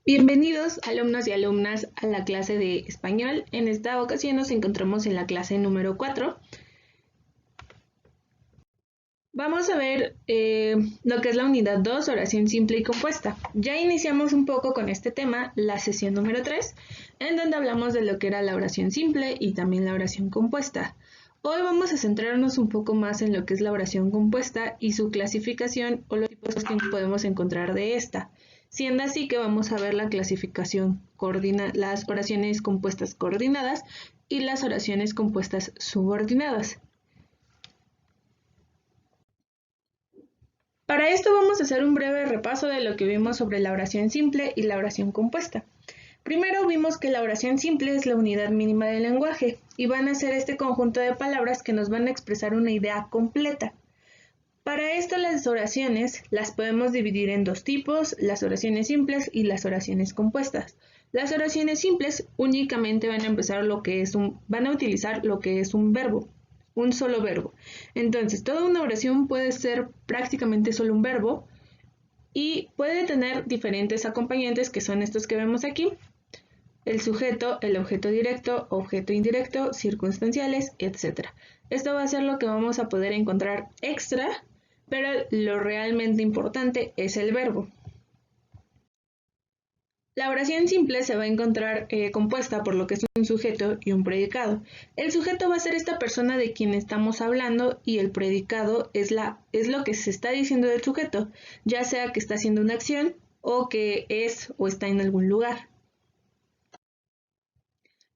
Bienvenidos alumnos y alumnas a la clase de español. En esta ocasión nos encontramos en la clase número 4. Vamos a ver lo que es la unidad 2, oración simple y compuesta. Ya iniciamos un poco con este tema, la sesión número 3, en donde hablamos de lo que era la oración simple y también la oración compuesta. Hoy vamos a centrarnos un poco más en lo que es la oración compuesta y su clasificación o los tipos que podemos encontrar de esta. Siendo así que vamos a ver la clasificación, las oraciones compuestas coordinadas y las oraciones compuestas subordinadas. Para esto vamos a hacer un breve repaso de lo que vimos sobre la oración simple y la oración compuesta. Primero vimos que la oración simple es la unidad mínima del lenguaje y van a ser este conjunto de palabras que nos van a expresar una idea completa. Para esto las oraciones las podemos dividir en dos tipos, las oraciones simples y las oraciones compuestas. Las oraciones simples únicamente van a utilizar lo que es un verbo, un solo verbo. Entonces, toda una oración puede ser prácticamente solo un verbo y puede tener diferentes acompañantes que son estos que vemos aquí. El sujeto, el objeto directo, objeto indirecto, circunstanciales, etc. Esto va a ser lo que vamos a poder encontrar extra, pero lo realmente importante es el verbo. La oración simple se va a encontrar compuesta por lo que es un sujeto y un predicado. El sujeto va a ser esta persona de quien estamos hablando y el predicado es lo que se está diciendo del sujeto, ya sea que está haciendo una acción o que es o está en algún lugar.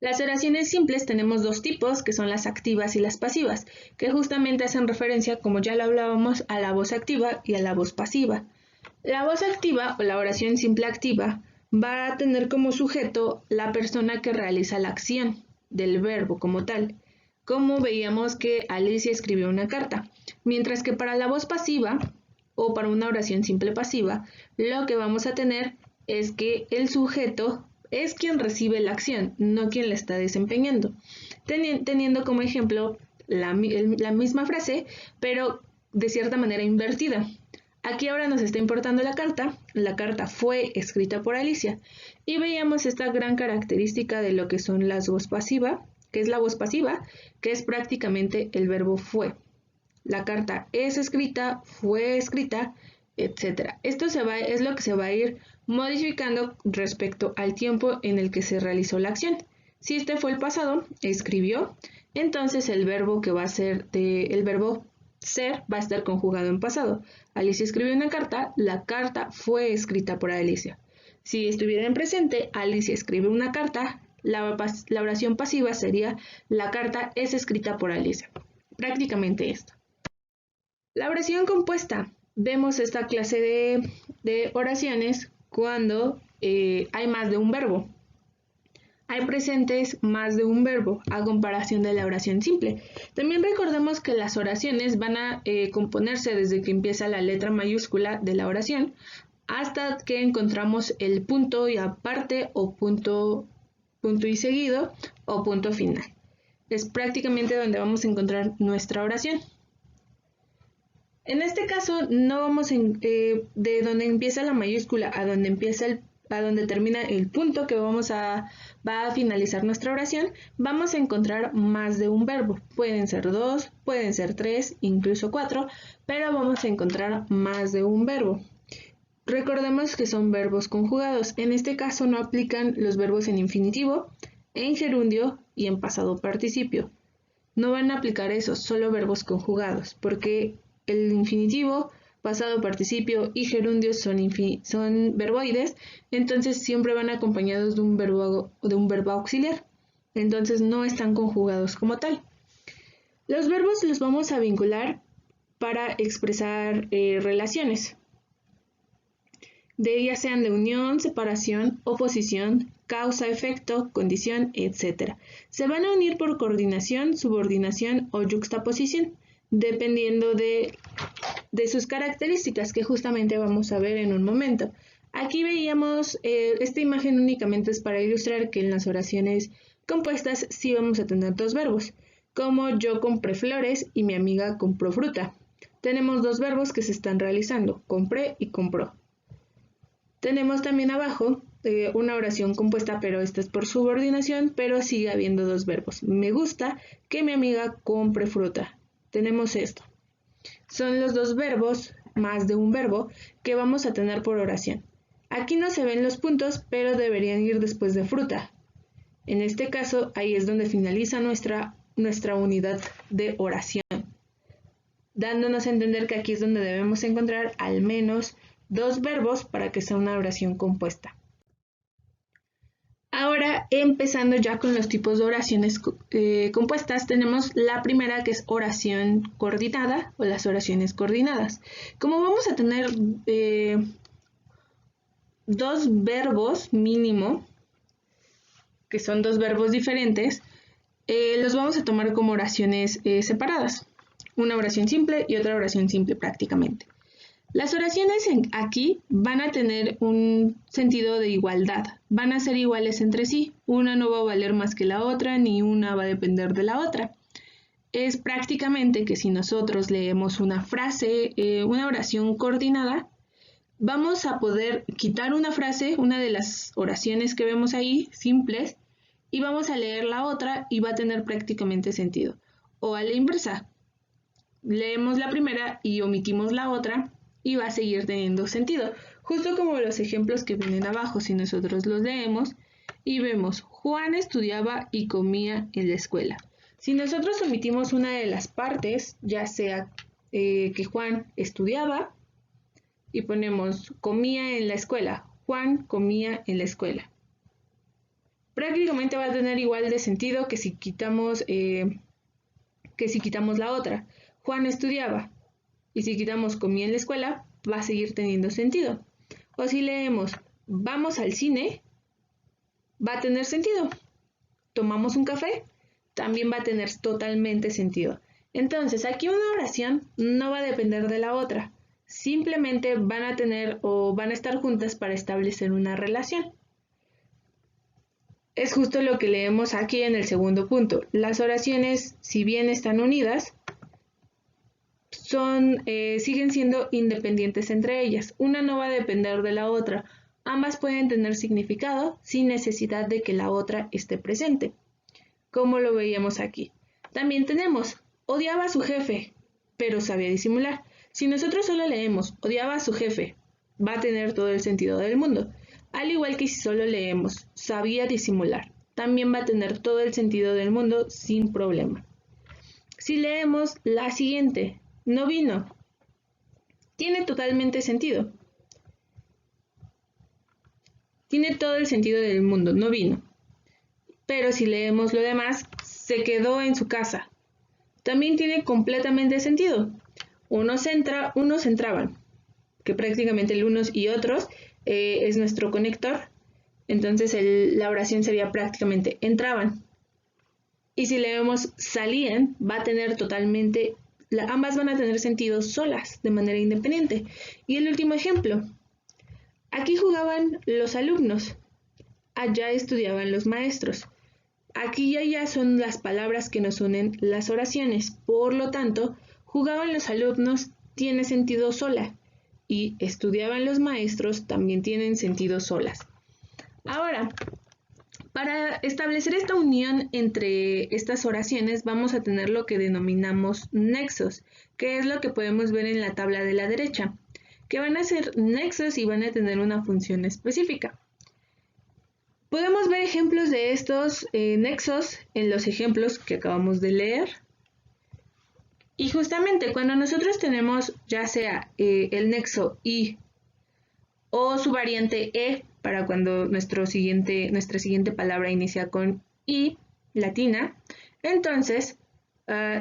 Las oraciones simples tenemos dos tipos, que son las activas y las pasivas, que justamente hacen referencia, como ya lo hablábamos, a la voz activa y a la voz pasiva. La voz activa o la oración simple activa va a tener como sujeto la persona que realiza la acción del verbo como tal, como veíamos que Alicia escribió una carta, mientras que para la voz pasiva o para una oración simple pasiva, lo que vamos a tener es que el sujeto es quien recibe la acción, no quien la está desempeñando, teniendo como ejemplo la misma frase, pero de cierta manera invertida. Aquí ahora nos está importando la carta fue escrita por Alicia, y veíamos esta gran característica de lo que son las voz pasiva, que es la voz pasiva, que es prácticamente el verbo fue. La carta es escrita, fue escrita, etc. Esto es lo que se va a ir modificando respecto al tiempo en el que se realizó la acción. Si este fue el pasado, escribió, entonces el verbo que va a ser el verbo ser va a estar conjugado en pasado. Alicia escribió una carta, la carta fue escrita por Alicia. Si estuviera en presente, Alicia escribe una carta, la oración pasiva sería la carta es escrita por Alicia. Prácticamente esto. La oración compuesta. Vemos esta clase de oraciones cuando hay más de un verbo. Hay presentes más de un verbo a comparación de la oración simple. También recordemos que las oraciones van a componerse desde que empieza la letra mayúscula de la oración hasta que encontramos el punto y aparte o punto y seguido o punto final. Es prácticamente donde vamos a encontrar nuestra oración. En este caso, no vamos de donde empieza la mayúscula a donde termina el punto que va a finalizar nuestra oración, vamos a encontrar más de un verbo. Pueden ser 2, pueden ser 3, incluso 4, pero vamos a encontrar más de un verbo. Recordemos que son verbos conjugados. En este caso no aplican los verbos en infinitivo, en gerundio y en pasado participio. No van a aplicar eso, solo verbos conjugados, porque el infinitivo, pasado participio y gerundio son verboides, entonces siempre van acompañados de un verbo auxiliar, entonces no están conjugados como tal. Los verbos los vamos a vincular para expresar relaciones, ya sean de unión, separación, oposición, causa, efecto, condición, etc. Se van a unir por coordinación, subordinación o yuxtaposición, dependiendo de sus características que justamente vamos a ver en un momento. Aquí veíamos, esta imagen únicamente es para ilustrar que en las oraciones compuestas sí vamos a tener dos verbos, como yo compré flores y mi amiga compró fruta. Tenemos dos verbos que se están realizando, compré y compró. Tenemos también abajo una oración compuesta, pero esta es por subordinación, pero sigue habiendo dos verbos. Me gusta que mi amiga compre fruta. Tenemos esto. Son los dos verbos, más de un verbo, que vamos a tener por oración. Aquí no se ven los puntos, pero deberían ir después de fruta. En este caso, ahí es donde finaliza nuestra unidad de oración, dándonos a entender que aquí es donde debemos encontrar al menos dos verbos para que sea una oración compuesta. Ahora, empezando ya con los tipos de oraciones compuestas, tenemos la primera, que es oración coordinada o las oraciones coordinadas. Como vamos a tener dos verbos mínimo, que son dos verbos diferentes, los vamos a tomar como oraciones separadas. Una oración simple y otra oración simple prácticamente. Las oraciones aquí van a tener un sentido de igualdad, van a ser iguales entre sí, una no va a valer más que la otra, ni una va a depender de la otra. Es prácticamente que si nosotros leemos una frase, una oración coordinada, vamos a poder quitar una frase, una de las oraciones que vemos ahí, simples, y vamos a leer la otra y va a tener prácticamente sentido. O a la inversa, leemos la primera y omitimos la otra, y va a seguir teniendo sentido, justo como los ejemplos que vienen abajo. Si nosotros los leemos y vemos, Juan estudiaba y comía en la escuela. Si nosotros omitimos una de las partes, ya sea que Juan estudiaba y ponemos comía en la escuela, Juan comía en la escuela, prácticamente va a tener igual de sentido que si quitamos la otra, Juan estudiaba. Y si quitamos comía en la escuela, va a seguir teniendo sentido. O si leemos vamos al cine, va a tener sentido. Tomamos un café, también va a tener totalmente sentido. Entonces, aquí una oración no va a depender de la otra. Simplemente van a tener o van a estar juntas para establecer una relación. Es justo lo que leemos aquí en el segundo punto. Las oraciones, si bien están unidas, siguen siendo independientes entre ellas. Una no va a depender de la otra. Ambas pueden tener significado sin necesidad de que la otra esté presente, como lo veíamos aquí. También tenemos, odiaba a su jefe, pero sabía disimular. Si nosotros solo leemos, odiaba a su jefe, va a tener todo el sentido del mundo. Al igual que si solo leemos, sabía disimular, también va a tener todo el sentido del mundo sin problema. Si leemos la siguiente, no vino, tiene totalmente sentido. Tiene todo el sentido del mundo, no vino. Pero si leemos lo demás, se quedó en su casa. También tiene completamente sentido. Unos entraban, que prácticamente el unos y otros es nuestro conector. Entonces la oración sería prácticamente entraban. Y si leemos salían, va a tener totalmente, ambas van a tener sentido solas, de manera independiente. Y el último ejemplo, aquí jugaban los alumnos, allá estudiaban los maestros. Aquí y allá son las palabras que nos unen las oraciones, por lo tanto, jugaban los alumnos tiene sentido sola y estudiaban los maestros también tienen sentido solas. Ahora, para establecer esta unión entre estas oraciones vamos a tener lo que denominamos nexos, que es lo que podemos ver en la tabla de la derecha, que van a ser nexos y van a tener una función específica. Podemos ver ejemplos de estos nexos en los ejemplos que acabamos de leer. Y justamente cuando nosotros tenemos ya sea el nexo y o su variante e, para cuando nuestra siguiente palabra inicia con i latina, entonces,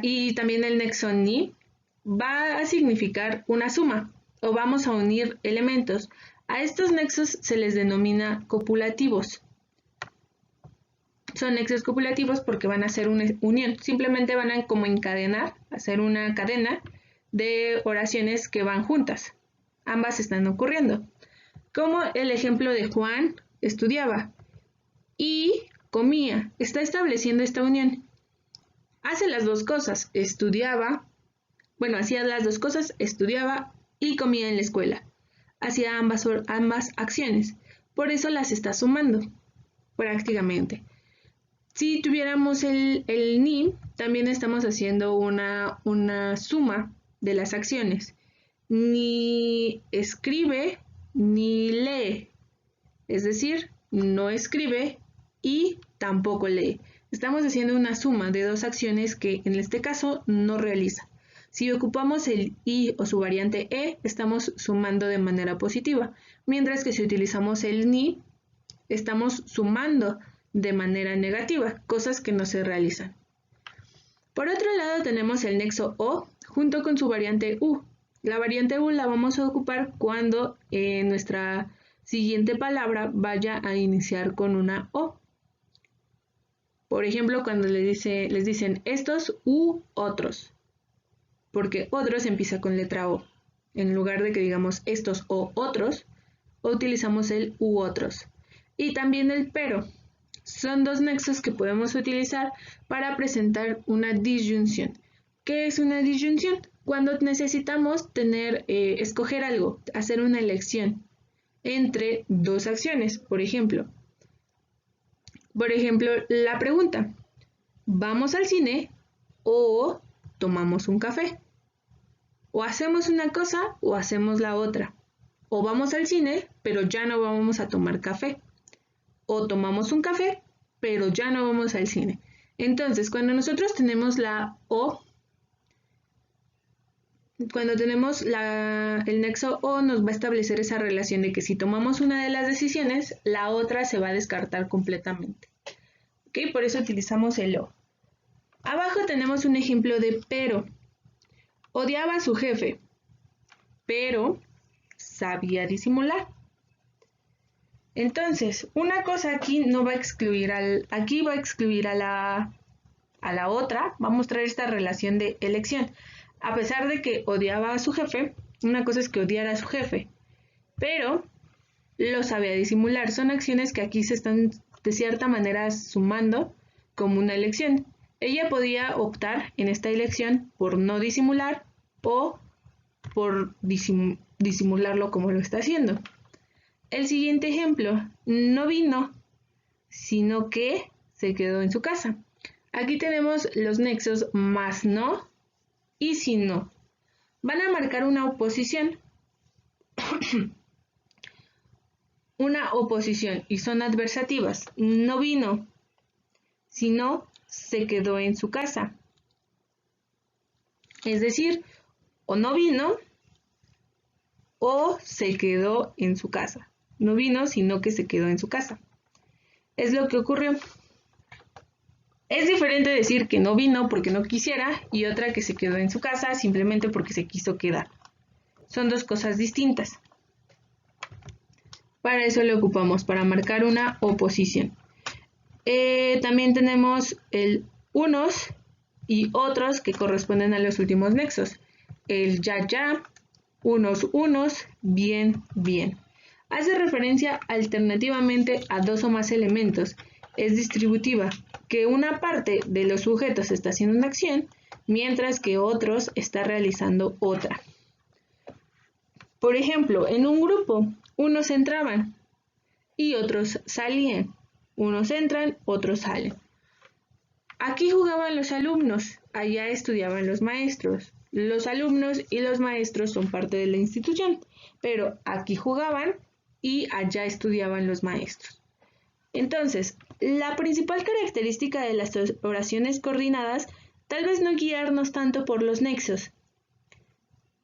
y también el nexo ni, va a significar una suma, o vamos a unir elementos. A estos nexos se les denomina copulativos. Son nexos copulativos porque van a hacer una unión, simplemente van a como encadenar, hacer una cadena de oraciones que van juntas. Ambas están ocurriendo. Como el ejemplo de Juan estudiaba y comía, está estableciendo esta unión. Hace las dos cosas, hacía las dos cosas, estudiaba y comía en la escuela. Hacía ambas acciones. por eso las está sumando prácticamente. Si tuviéramos el ni, también estamos haciendo una suma de las acciones. Ni escribe ni lee, es decir, no escribe y tampoco lee. Estamos haciendo una suma de dos acciones que en este caso no realiza. Si ocupamos el i o su variante e, estamos sumando de manera positiva, mientras que si utilizamos el ni, estamos sumando de manera negativa, cosas que no se realizan. Por otro lado tenemos el nexo o junto con su variante u. La variante u la vamos a ocupar cuando nuestra siguiente palabra vaya a iniciar con una o. Por ejemplo, cuando les dicen estos u otros, porque otros empieza con letra o. En lugar de que digamos estos o otros, utilizamos el u otros. Y también el pero. Son dos nexos que podemos utilizar para presentar una disyunción. ¿Qué es una disyunción? Cuando necesitamos escoger algo, hacer una elección entre dos acciones, por ejemplo, la pregunta, ¿vamos al cine o tomamos un café? O hacemos una cosa o hacemos la otra. O vamos al cine, pero ya no vamos a tomar café. O tomamos un café, pero ya no vamos al cine. Entonces, cuando nosotros tenemos la o, cuando tenemos el nexo o, nos va a establecer esa relación de que si tomamos una de las decisiones, la otra se va a descartar completamente. ¿Ok? Por eso utilizamos el o. Abajo tenemos un ejemplo de pero. Odiaba a su jefe, pero sabía disimular. Entonces, una cosa aquí no va a excluir aquí va a excluir a la otra, va a mostrar esta relación de elección. A pesar de que odiaba a su jefe, una cosa es que odiara a su jefe, pero lo sabía disimular. Son acciones que aquí se están de cierta manera sumando como una elección. Ella podía optar en esta elección por no disimular o por disimularlo como lo está haciendo. El siguiente ejemplo, no vino, sino que se quedó en su casa. Aquí tenemos los nexos más no y si no. Van a marcar una oposición. Una oposición y son adversativas. No vino, sino se quedó en su casa. Es decir, o no vino o se quedó en su casa. No vino, sino que se quedó en su casa. Es lo que ocurrió. Es diferente decir que no vino porque no quisiera y otra que se quedó en su casa simplemente porque se quiso quedar. Son dos cosas distintas. Para eso lo ocupamos, para marcar una oposición. También tenemos el unos y otros que corresponden a los últimos nexos. El ya, unos, bien, bien. Hace referencia alternativamente a dos o más elementos. Es distributiva, que una parte de los sujetos está haciendo una acción, mientras que otros está realizando otra. Por ejemplo, en un grupo, unos entraban y otros salían. Unos entran, otros salen. Aquí jugaban los alumnos, allá estudiaban los maestros. Los alumnos y los maestros son parte de la institución, pero aquí jugaban y allá estudiaban los maestros. Entonces, la principal característica de las oraciones coordinadas tal vez no guiarnos tanto por los nexos.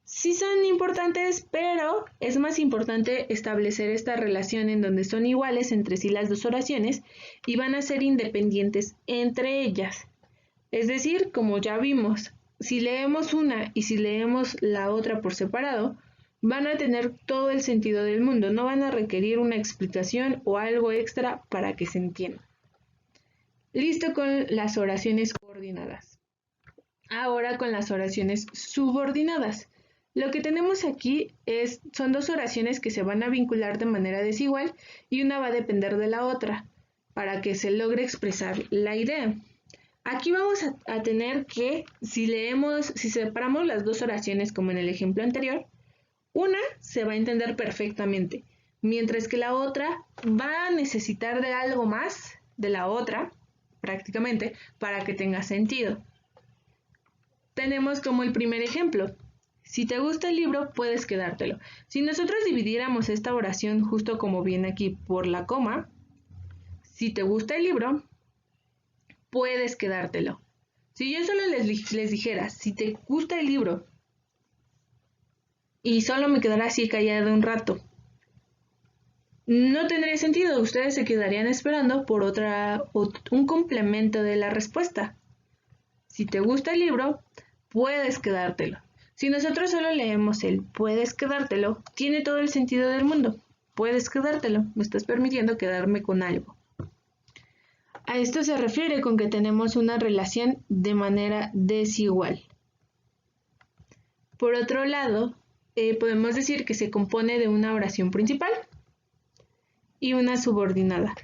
Sí son importantes, pero es más importante establecer esta relación en donde son iguales entre sí las dos oraciones y van a ser independientes entre ellas. Es decir, como ya vimos, si leemos una y si leemos la otra por separado, van a tener todo el sentido del mundo, no van a requerir una explicación o algo extra para que se entienda. Listo con las oraciones coordinadas. Ahora con las oraciones subordinadas. Lo que tenemos aquí son dos oraciones que se van a vincular de manera desigual y una va a depender de la otra para que se logre expresar la idea. Aquí vamos a tener que, si separamos las dos oraciones como en el ejemplo anterior, una se va a entender perfectamente, mientras que la otra va a necesitar de algo más de la otra, prácticamente, para que tenga sentido. Tenemos como el primer ejemplo. Si te gusta el libro, puedes quedártelo. Si nosotros dividiéramos esta oración justo como viene aquí por la coma, si te gusta el libro, puedes quedártelo. Si yo solo les dijera, si te gusta el libro, y solo me quedara así callada un rato, no tendría sentido. Ustedes se quedarían esperando por un complemento de la respuesta. Si te gusta el libro, puedes quedártelo. Si nosotros solo leemos el puedes quedártelo, tiene todo el sentido del mundo. Puedes quedártelo, me estás permitiendo quedarme con algo. A esto se refiere con que tenemos una relación de manera desigual. Por otro lado, podemos decir que se compone de una oración principal y una subordinada.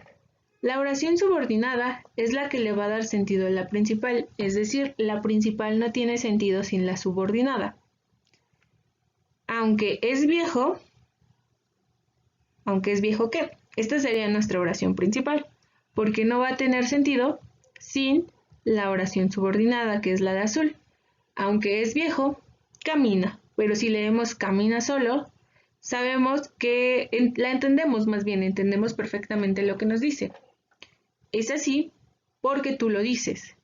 La oración subordinada es la que le va a dar sentido a la principal, es decir, la principal no tiene sentido sin la subordinada. Aunque es viejo, ¿qué? Esta sería nuestra oración principal, porque no va a tener sentido sin la oración subordinada, que es la de azul. Aunque es viejo, camina, pero si leemos camina solo, sabemos que entendemos perfectamente lo que nos dice. Es así porque tú lo dices.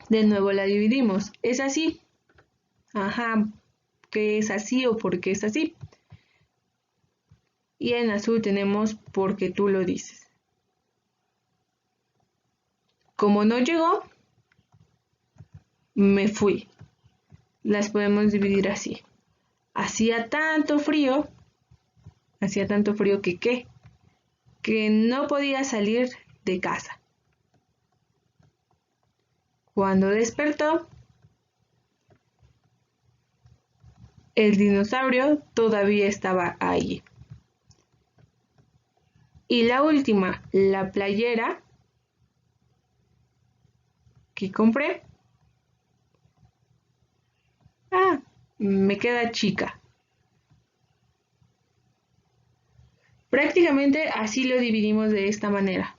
De nuevo la dividimos. Es así. Ajá, ¿qué es así o por qué es así? Y en azul tenemos porque tú lo dices. Como no llegó, me fui. Las podemos dividir así. Hacía tanto frío que ¿qué? Que no podía salir de casa. Cuando despertó, el dinosaurio todavía estaba allí. Y la última, la playera que compré. Me queda chica. Prácticamente así lo dividimos de esta manera.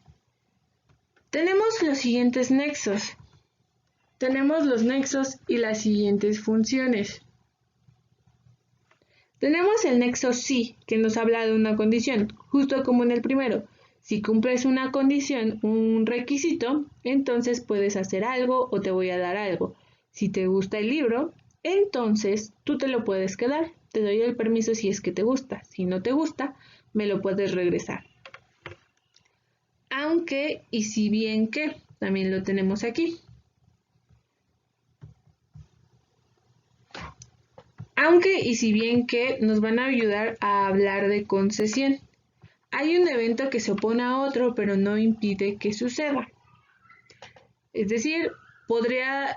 Tenemos los siguientes nexos. Tenemos los nexos y las siguientes funciones. Tenemos el nexo si, que nos habla de una condición, justo como en el primero. Si cumples una condición, un requisito, entonces puedes hacer algo o te voy a dar algo. Si te gusta el libro, entonces tú te lo puedes quedar. Te doy el permiso si es que te gusta. Si no te gusta, me lo puedes regresar. Aunque y si bien que, también lo tenemos aquí. Aunque y si bien que nos van a ayudar a hablar de concesión. Hay un evento que se opone a otro, pero no impide que suceda. Es decir, podría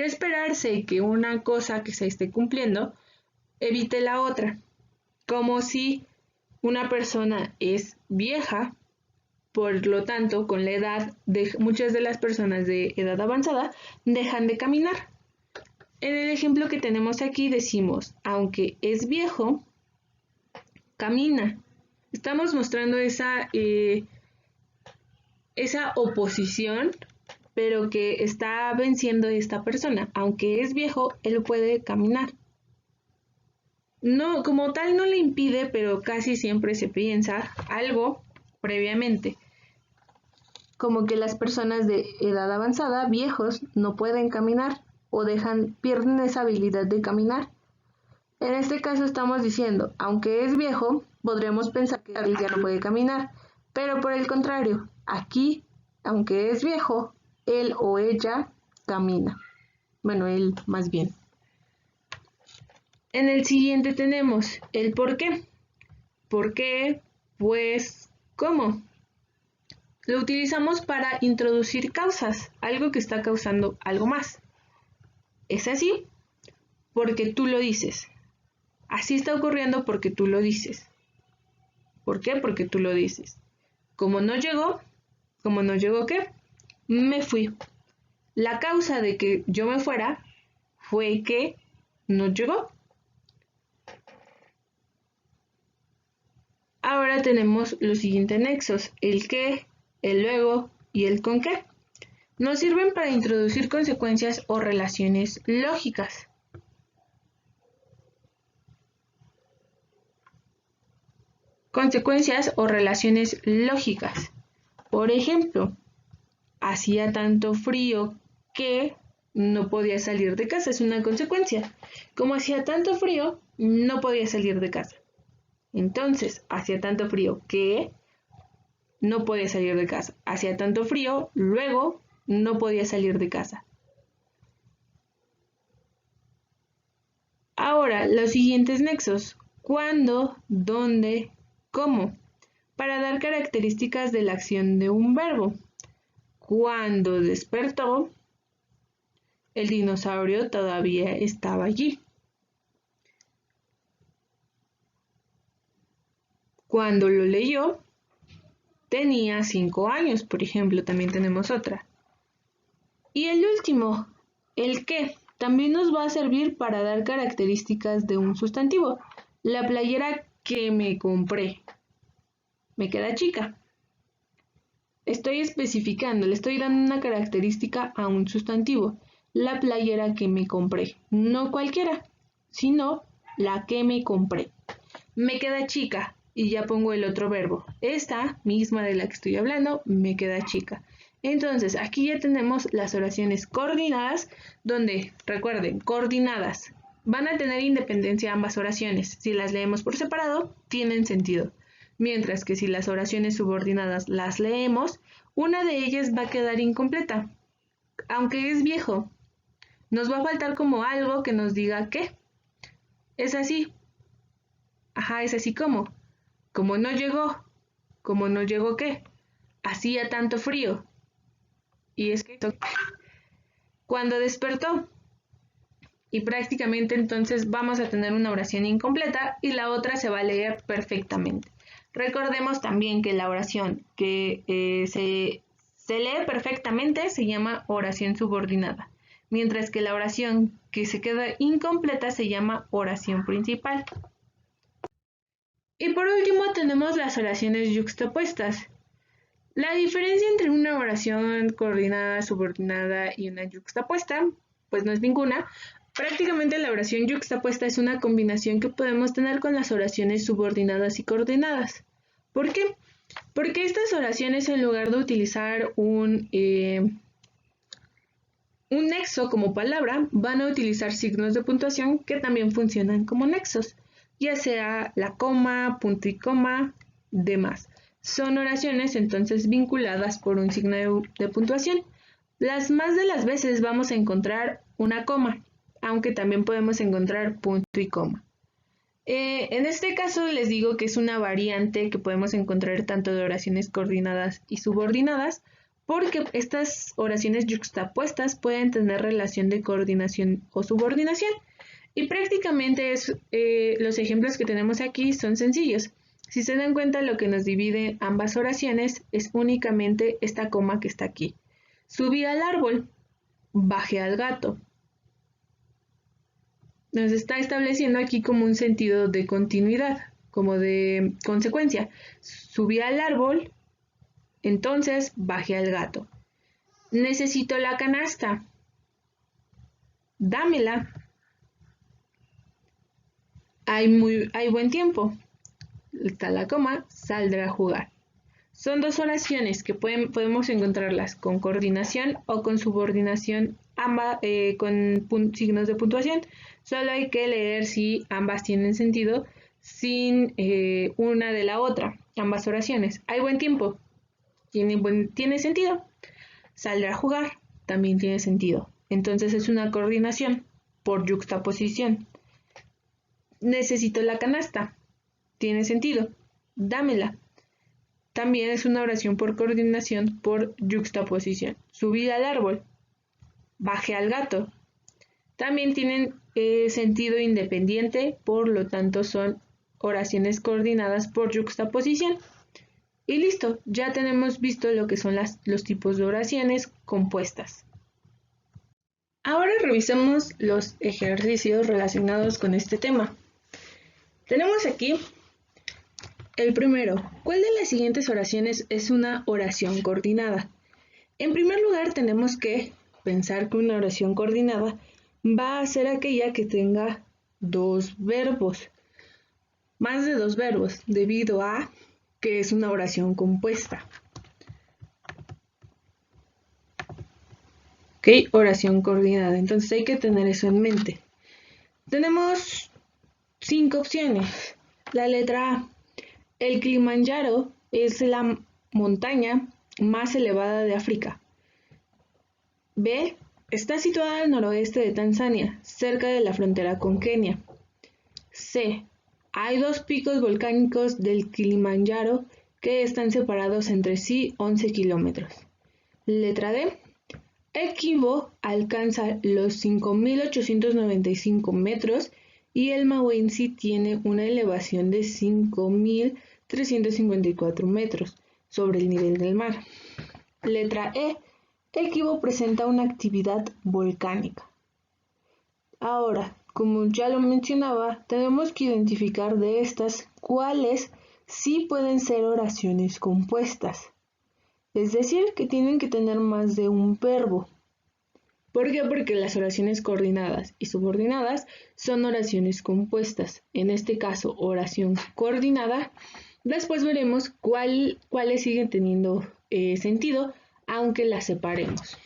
esperarse que una cosa que se esté cumpliendo evite la otra. Como si una persona es vieja, por lo tanto, con la edad de muchas de las personas de edad avanzada dejan de caminar. En el ejemplo que tenemos aquí decimos, aunque es viejo, camina. Estamos mostrando esa oposición, pero que está venciendo esta persona. Aunque es viejo, él puede caminar. No, como tal no le impide, pero casi siempre se piensa algo previamente. Como que las personas de edad avanzada, viejos, no pueden caminar o pierden esa habilidad de caminar. En este caso estamos diciendo, aunque es viejo, podremos pensar que él ya no puede caminar, pero por el contrario, aquí, aunque es viejo, él o ella camina. Bueno, él más bien. En el siguiente tenemos el por qué. ¿Por qué? Pues, ¿cómo? Lo utilizamos para introducir causas, algo que está causando algo más. Es así porque tú lo dices. Así está ocurriendo porque tú lo dices. ¿Por qué? Porque tú lo dices. Como no llegó ¿qué? Me fui. La causa de que yo me fuera fue que no llegó. Ahora tenemos los siguientes nexos, el que, el luego y el con qué. Nos sirven para introducir consecuencias o relaciones lógicas. Consecuencias o relaciones lógicas. Por ejemplo, hacía tanto frío que no podía salir de casa. Es una consecuencia. Como hacía tanto frío, no podía salir de casa. Entonces, hacía tanto frío que no podía salir de casa. Hacía tanto frío, luego no podía salir de casa. Ahora, los siguientes nexos. ¿Cuándo? ¿Dónde? ¿Cómo? Para dar características de la acción de un verbo. Cuando despertó, el dinosaurio todavía estaba allí. Cuando lo leyó, tenía 5 años, por ejemplo, también tenemos otra. Y el último, el qué, también nos va a servir para dar características de un sustantivo. La playera que me compré me queda chica. Estoy especificando, le estoy dando una característica a un sustantivo. La playera que me compré, no cualquiera, sino la que me compré. Me queda chica y ya pongo el otro verbo. Esta misma de la que estoy hablando me queda chica. Entonces, aquí ya tenemos las oraciones coordinadas, donde, recuerden, coordinadas. Van a tener independencia ambas oraciones. Si las leemos por separado, tienen sentido. Mientras que si las oraciones subordinadas las leemos, una de ellas va a quedar incompleta. Aunque es viejo, nos va a faltar como algo que nos diga qué. Es así. Ajá, es así como. Como no llegó. Como no llegó qué. Hacía tanto frío. Y es que cuando despertó. Y prácticamente entonces vamos a tener una oración incompleta y la otra se va a leer perfectamente. Recordemos también que la oración que se lee perfectamente se llama oración subordinada, mientras que la oración que se queda incompleta se llama oración principal. Y por último tenemos las oraciones yuxtapuestas. La diferencia entre una oración coordinada, subordinada y una yuxtapuesta, pues no es ninguna. Prácticamente la oración yuxtapuesta es una combinación que podemos tener con las oraciones subordinadas y coordinadas. ¿Por qué? Porque estas oraciones, en lugar de utilizar un nexo como palabra, van a utilizar signos de puntuación que también funcionan como nexos, ya sea la coma, punto y coma, demás. Son oraciones entonces vinculadas por un signo de puntuación. Las más de las veces vamos a encontrar una coma, aunque también podemos encontrar punto y coma. En este caso les digo que es una variante que podemos encontrar tanto de oraciones coordinadas y subordinadas, porque estas oraciones yuxtapuestas pueden tener relación de coordinación o subordinación. Y prácticamente los ejemplos que tenemos aquí son sencillos. Si se dan cuenta, lo que nos divide ambas oraciones es únicamente esta coma que está aquí. Subí al árbol, bajé al gato. Nos está estableciendo aquí como un sentido de continuidad, como de consecuencia. Subí al árbol, entonces bajé al gato. Necesito la canasta. Dámela. Hay buen tiempo. Está la coma, saldrá a jugar. Son dos oraciones que podemos encontrarlas con coordinación o con subordinación, ambas con signos de puntuación. Solo hay que leer si ambas tienen sentido sin una de la otra, ambas oraciones. Hay buen tiempo, tiene sentido. Saldrá a jugar, también tiene sentido. Entonces es una coordinación por yuxtaposición. Necesito la canasta, tiene sentido. Dámela. También es una oración por coordinación por yuxtaposición. Subí al árbol, bajé al gato. También tienen sentido independiente, por lo tanto son oraciones coordinadas por yuxtaposición. Y listo, ya tenemos visto lo que son los tipos de oraciones compuestas. Ahora revisemos los ejercicios relacionados con este tema. Tenemos aquí El primero, ¿cuál de las siguientes oraciones es una oración coordinada? En primer lugar, tenemos que pensar que una oración coordinada va a ser aquella que tenga dos verbos, más de dos verbos, debido a que es una oración compuesta. ¿Ok? Oración coordinada. Entonces hay que tener eso en mente. Tenemos 5 opciones. La letra A. El Kilimanjaro es la montaña más elevada de África. B. Está situada al noroeste de Tanzania, cerca de la frontera con Kenia. C. Hay dos picos volcánicos del Kilimanjaro que están separados entre sí 11 kilómetros. Letra D. El Kibo alcanza los 5.895 metros y el Mawenzi tiene una elevación de 5.354 metros sobre el nivel del mar. Letra E. El Kibo presenta una actividad volcánica. Ahora, como ya lo mencionaba, tenemos que identificar de estas cuáles sí pueden ser oraciones compuestas. Es decir, que tienen que tener más de un verbo. ¿Por qué? Porque las oraciones coordinadas y subordinadas son oraciones compuestas. En este caso, oración coordinada. Después veremos cuáles siguen teniendo sentido, aunque las separemos.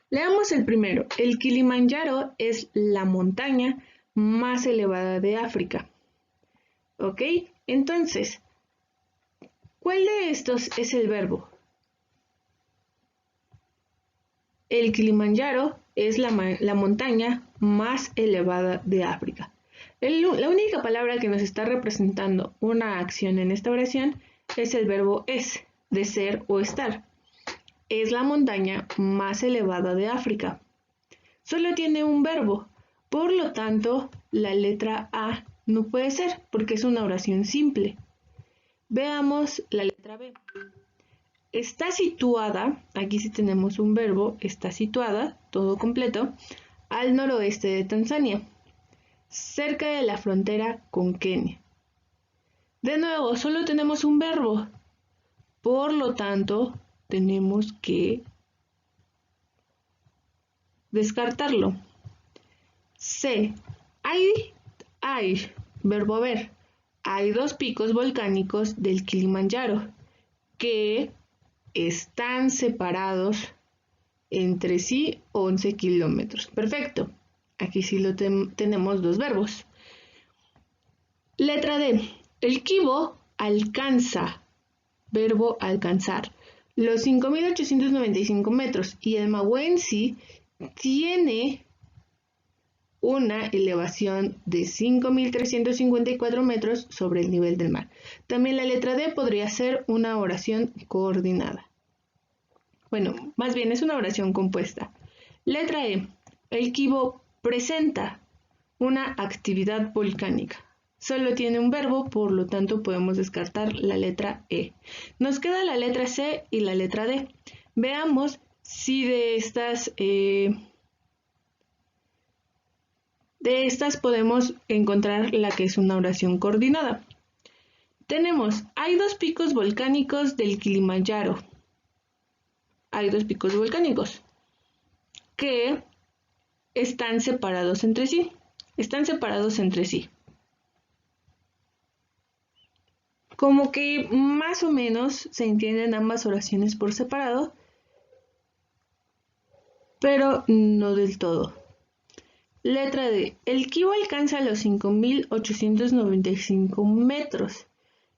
Leamos el primero. El Kilimanjaro es la montaña más elevada de África. ¿Ok? Entonces, ¿cuál de estos es el verbo? El Kilimanjaro es la montaña más elevada de África. La única palabra que nos está representando una acción en esta oración es el verbo es, de ser o estar. Es la montaña más elevada de África. Solo tiene un verbo, por lo tanto, la letra A no puede ser porque es una oración simple. Veamos la letra B. Está situada, aquí sí tenemos un verbo, está situada, todo completo, al noroeste de Tanzania, cerca de la frontera con Kenia. De nuevo, solo tenemos un verbo, por lo tanto, tenemos que descartarlo. C. Hay, verbo haber, hay dos picos volcánicos del Kilimanjaro que están separados entre sí 11 kilómetros. Perfecto. Aquí sí tenemos dos verbos. Letra D. El Kibo alcanza, verbo alcanzar, los 5.895 metros y el Mawenzi tiene una elevación de 5.354 metros sobre el nivel del mar. También la letra D podría ser una oración coordinada. Bueno, más bien es una oración compuesta. Letra E. El Kibo presenta una actividad volcánica. Solo tiene un verbo, por lo tanto podemos descartar la letra E. Nos queda la letra C y la letra D. Veamos si de estas podemos encontrar la que es una oración coordinada. Tenemos, hay dos picos volcánicos del Kilimanjaro. Hay dos picos volcánicos que están separados entre sí. Están separados entre sí. Como que más o menos se entienden ambas oraciones por separado, pero no del todo. Letra D. El Kibo alcanza los 5.895 metros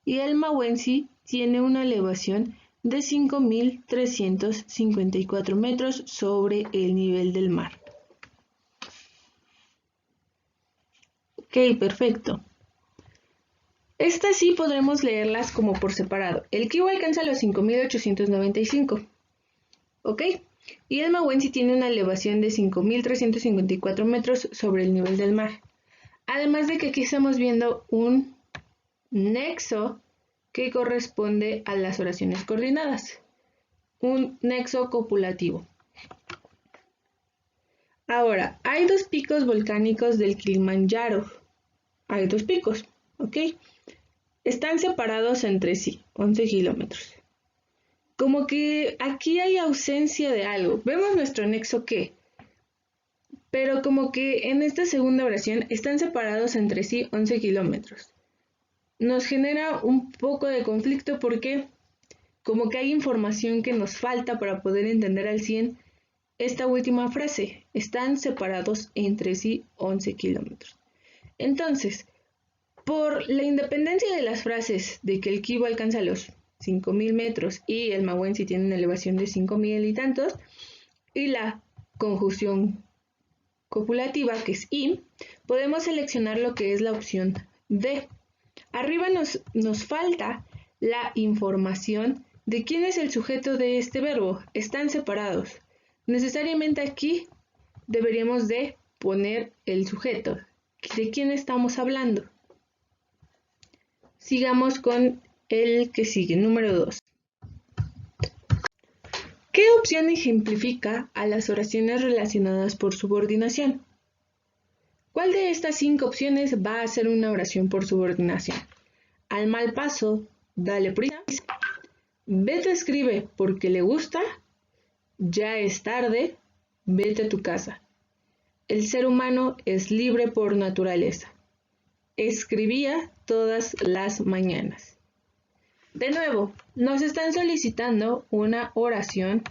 y el Mawenzi tiene una elevación de 5.354 metros sobre el nivel del mar. Ok, perfecto. Estas sí podremos leerlas como por separado. El Kibo alcanza los 5.895. ¿Ok? Y el Mawenzi tiene una elevación de 5.354 metros sobre el nivel del mar. Además de que aquí estamos viendo un nexo que corresponde a las oraciones coordinadas. Un nexo copulativo. Ahora, hay dos picos volcánicos del Kilimanjaro. Hay dos picos, ¿ok? están separados entre sí, 11 kilómetros. Como que aquí hay ausencia de algo. Vemos nuestro nexo que, pero como que en esta segunda oración están separados entre sí 11 kilómetros. Nos genera un poco de conflicto porque como que hay información que nos falta para poder entender al 100 esta última frase. Están separados entre sí 11 kilómetros. Entonces, por la independencia de las frases de que el Kibo alcanza los 5.000 metros y el Mawensi tiene una elevación de 5.000 y tantos, y la conjunción copulativa, que es I, podemos seleccionar lo que es la opción D. Arriba nos falta la información de quién es el sujeto de este verbo. Están separados. Necesariamente aquí deberíamos de poner el sujeto. ¿De quién estamos hablando? Sigamos con el que sigue, número 2. ¿Qué opción ejemplifica a las oraciones relacionadas por subordinación? ¿Cuál de estas 5 opciones va a ser una oración por subordinación? Al mal paso, dale prisa. Beto escribe porque le gusta. Ya es tarde, vete a tu casa. El ser humano es libre por naturaleza. Escribía todas las mañanas. De nuevo, nos están solicitando una oración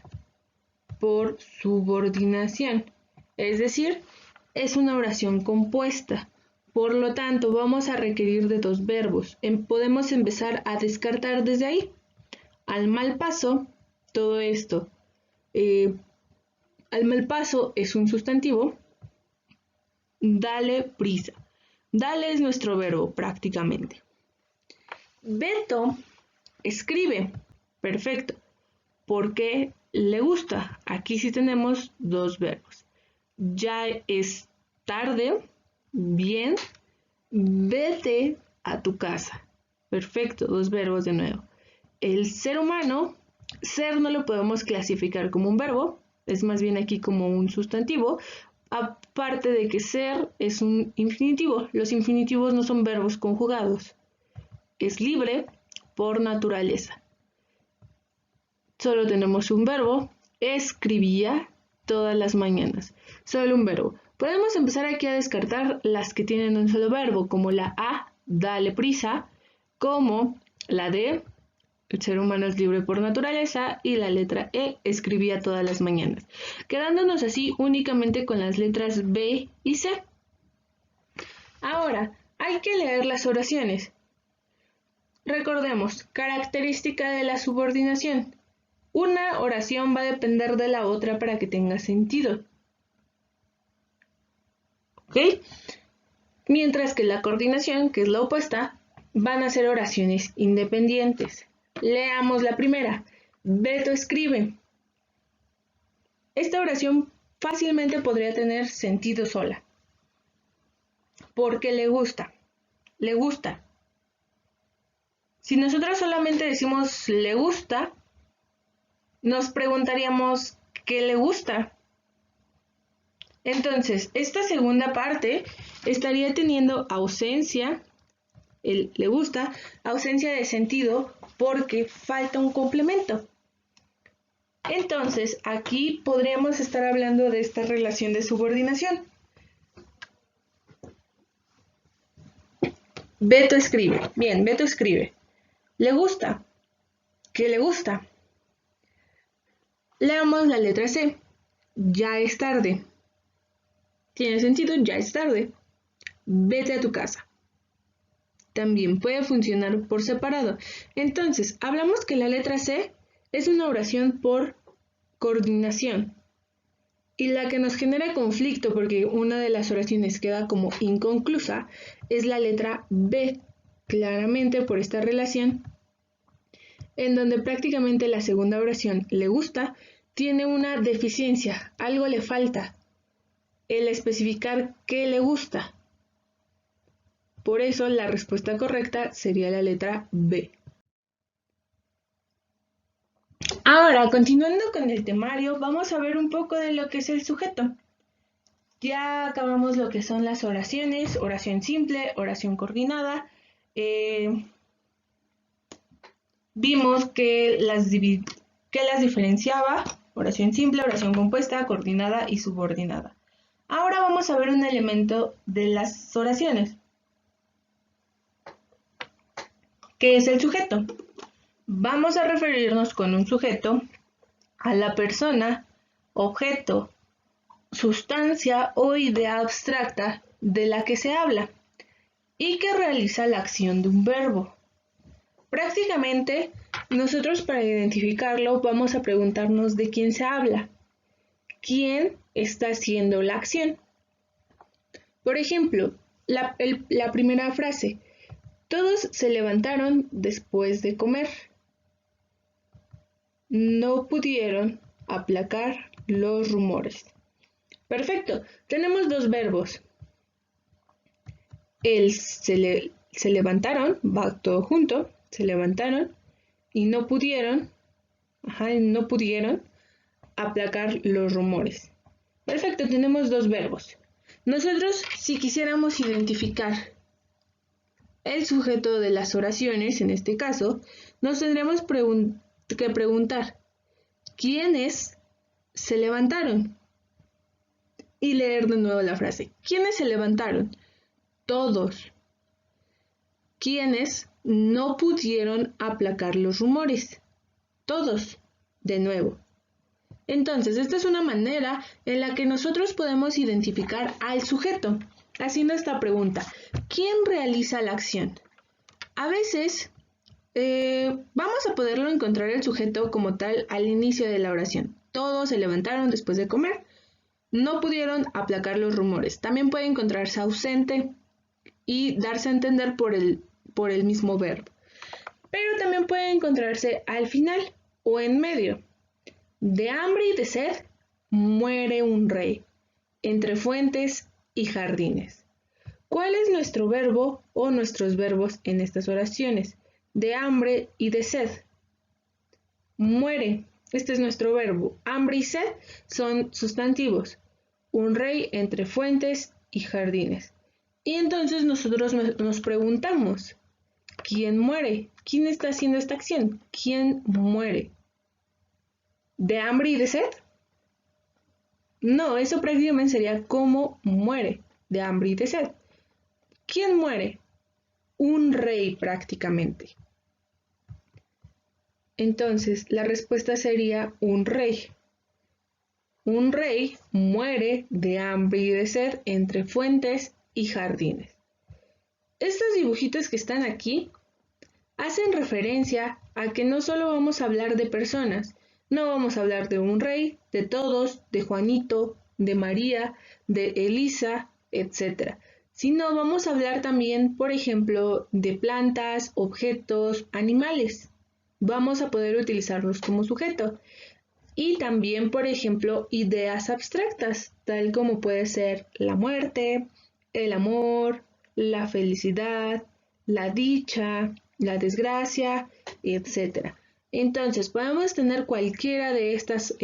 por subordinación, es decir, es una oración compuesta. Por lo tanto, vamos a requerir de 2 verbos. Podemos empezar a descartar desde ahí. Al mal paso, todo esto. Al mal paso es un sustantivo. Dale prisa. Dale es nuestro verbo prácticamente. Beto escribe. Perfecto. Porque le gusta. Aquí sí tenemos 2 verbos. Ya es tarde. Bien. Vete a tu casa. Perfecto. 2 verbos de nuevo. El ser humano, ser no lo podemos clasificar como un verbo. Es más bien aquí como un sustantivo. Aparte de que ser es un infinitivo. Los infinitivos no son verbos conjugados. Es libre por naturaleza. Solo tenemos un verbo. Escribía todas las mañanas. Solo un verbo. Podemos empezar aquí a descartar las que tienen un solo verbo, como la A, dale prisa, como la D, el ser humano es libre por naturaleza, y la letra E, escribía todas las mañanas, quedándonos así únicamente con las letras B y C. Ahora, hay que leer las oraciones. Recordemos, característica de la subordinación. Una oración va a depender de la otra para que tenga sentido. ¿Ok? Mientras que la coordinación, que es la opuesta, van a ser oraciones independientes. Leamos la primera. Beto escribe. Esta oración fácilmente podría tener sentido sola. Porque le gusta. Le gusta. Si nosotros solamente decimos le gusta, nos preguntaríamos ¿qué le gusta? Entonces, esta segunda parte estaría teniendo ausencia, el le gusta, ausencia de sentido porque falta un complemento. Entonces, aquí podríamos estar hablando de esta relación de subordinación. Beto escribe. Bien, Beto escribe. Le gusta. ¿Qué le gusta? Leamos la letra C. Ya es tarde. Tiene sentido, ya es tarde. Vete a tu casa. También puede funcionar por separado. Entonces, hablamos que la letra C es una oración por coordinación. Y la que nos genera conflicto, porque una de las oraciones queda como inconclusa, es la letra B, claramente por esta relación, en donde prácticamente la segunda oración, le gusta, tiene una deficiencia, algo le falta, el especificar qué le gusta. Por eso la respuesta correcta sería la letra B. Ahora, continuando con el temario, vamos a ver un poco de lo que es el sujeto. Ya acabamos lo que son las oraciones, oración simple, oración coordinada. vimos que las diferenciaba: oración simple, oración compuesta, coordinada y subordinada. Ahora vamos a ver un elemento de las oraciones, que es el sujeto. Vamos a referirnos con un sujeto a la persona, objeto, sustancia o idea abstracta de la que se habla y que realiza la acción de un verbo. Prácticamente, nosotros para identificarlo vamos a preguntarnos de quién se habla, quién está haciendo la acción. Por ejemplo, la primera frase: todos se levantaron después de comer. No pudieron aplacar los rumores. Perfecto, tenemos dos verbos. Se levantaron, va todo junto, se levantaron y no pudieron aplacar los rumores. Perfecto, tenemos dos verbos. Nosotros, si quisiéramos identificar el sujeto de las oraciones, en este caso, nos tendríamos que preguntar: ¿quiénes se levantaron? Y leer de nuevo la frase: ¿quiénes se levantaron? Todos. ¿Quiénes no pudieron aplacar los rumores? Todos. De nuevo. Entonces, esta es una manera en la que nosotros podemos identificar al sujeto, haciendo esta pregunta: ¿quién realiza la acción? A veces vamos a poderlo encontrar el sujeto como tal al inicio de la oración. Todos se levantaron después de comer. No pudieron aplacar los rumores. También puede encontrarse ausente y darse a entender por el mismo verbo. Pero también puede encontrarse al final o en medio. De hambre y de sed muere un rey, entre fuentes y jardines. ¿Cuál es nuestro verbo o nuestros verbos en estas oraciones? De hambre y de sed. Muere, este es nuestro verbo. Hambre y sed son sustantivos. Un rey entre fuentes y jardines. Y entonces nosotros nos preguntamos: ¿quién muere? ¿Quién está haciendo esta acción? ¿Quién muere? ¿De hambre y de sed? No, eso prácticamente sería ¿cómo muere? De hambre y de sed. ¿Quién muere? Un rey prácticamente. Entonces, la respuesta sería un rey. Un rey muere de hambre y de sed entre fuentes y jardines. Estos dibujitos que están aquí hacen referencia a que no solo vamos a hablar de personas, no vamos a hablar de un rey, de todos, de Juanito, de María, de Elisa, etc. Sino vamos a hablar también, por ejemplo, de plantas, objetos, animales. Vamos a poder utilizarlos como sujeto. Y también, por ejemplo, ideas abstractas, tal como puede ser la muerte, el amor, la felicidad, la dicha, la desgracia, etc. Entonces, podemos tener cualquiera de estos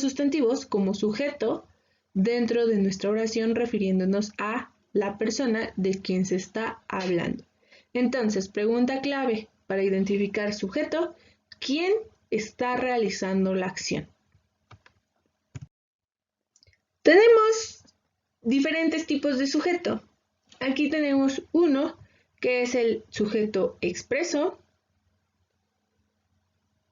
sustantivos como sujeto dentro de nuestra oración, refiriéndonos a la persona de quien se está hablando. Entonces, pregunta clave para identificar sujeto: ¿quién está realizando la acción? Tenemos diferentes tipos de sujeto. Aquí tenemos uno que es el sujeto expreso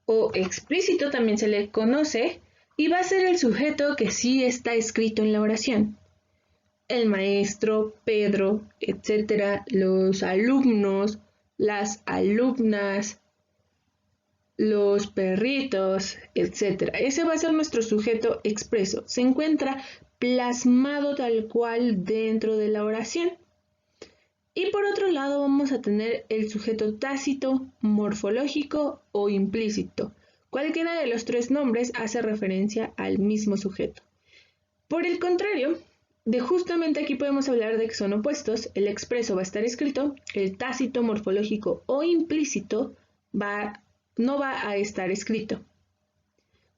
o explícito, también se le conoce, y va a ser el sujeto que sí está escrito en la oración. El maestro, Pedro, etcétera, los alumnos, las alumnas, los perritos, etc. Ese va a ser nuestro sujeto expreso. Se encuentra plasmado tal cual dentro de la oración. Y por otro lado vamos a tener el sujeto tácito, morfológico o implícito. Cualquiera de los tres nombres hace referencia al mismo sujeto. Por el contrario, justamente aquí podemos hablar de que son opuestos. El expreso va a estar escrito, el tácito, morfológico o implícito no va a estar escrito.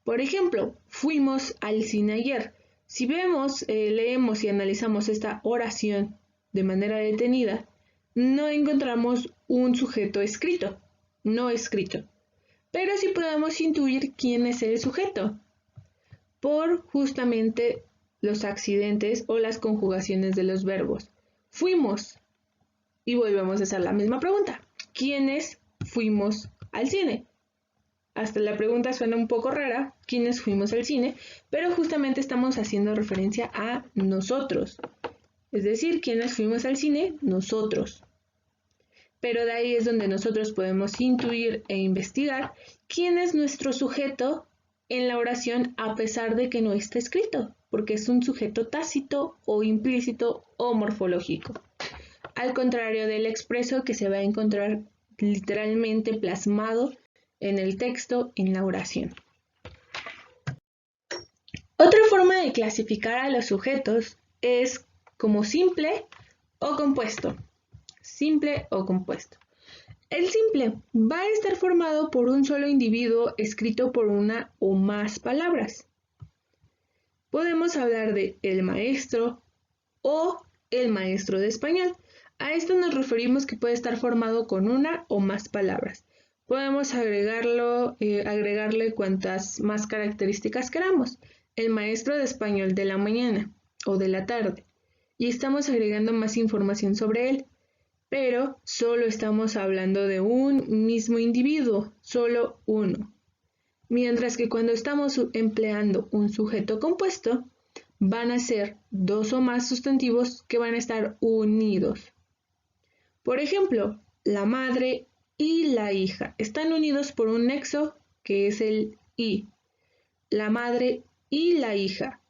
Por ejemplo, fuimos al cine ayer. Si leemos y analizamos esta oración de manera detenida, no encontramos un sujeto escrito. no escrito. Pero sí podemos intuir quién es el sujeto por justamente los accidentes o las conjugaciones de los verbos. Fuimos. Y volvemos a hacer la misma pregunta. ¿Quiénes fuimos al cine? Hasta la pregunta suena un poco rara, ¿quiénes fuimos al cine? Pero justamente estamos haciendo referencia a nosotros. Es decir, ¿quiénes fuimos al cine? Nosotros. Pero de ahí es donde nosotros podemos intuir e investigar quién es nuestro sujeto en la oración a pesar de que no está escrito, porque es un sujeto tácito o implícito o morfológico. Al contrario del expreso que se va a encontrar literalmente plasmado en el texto en la oración. Otra forma de clasificar a los sujetos es como simple o compuesto. Simple o compuesto. El simple va a estar formado por un solo individuo escrito por una o más palabras. Podemos hablar de el maestro o el maestro de español. A esto nos referimos que puede estar formado con una o más palabras. Podemos agregarle cuantas más características queramos. El maestro de español de la mañana o de la tarde. Y estamos agregando más información sobre él. Pero solo estamos hablando de un mismo individuo, solo uno. Mientras que cuando estamos empleando un sujeto compuesto, van a ser dos o más sustantivos que van a estar unidos. Por ejemplo, la madre y la hija están unidos por un nexo que es el y. La madre y la hija.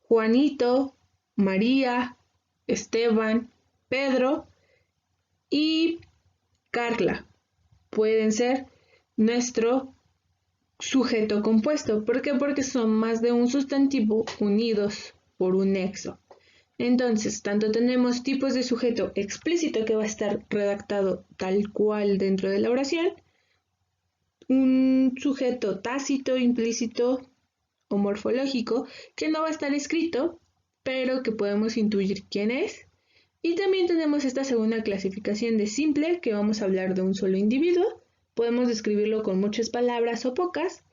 Juanito, María, Esteban, Pedro y Carla pueden ser nuestro sujeto compuesto. ¿Por qué? Porque son más de un sustantivo unidos por un nexo. Entonces, tanto tenemos tipos de sujeto explícito que va a estar redactado tal cual dentro de la oración, un sujeto tácito, implícito o morfológico que no va a estar escrito, pero que podemos intuir quién es. Y también tenemos esta segunda clasificación de simple, que vamos a hablar de un solo individuo. Podemos describirlo con muchas palabras o pocas.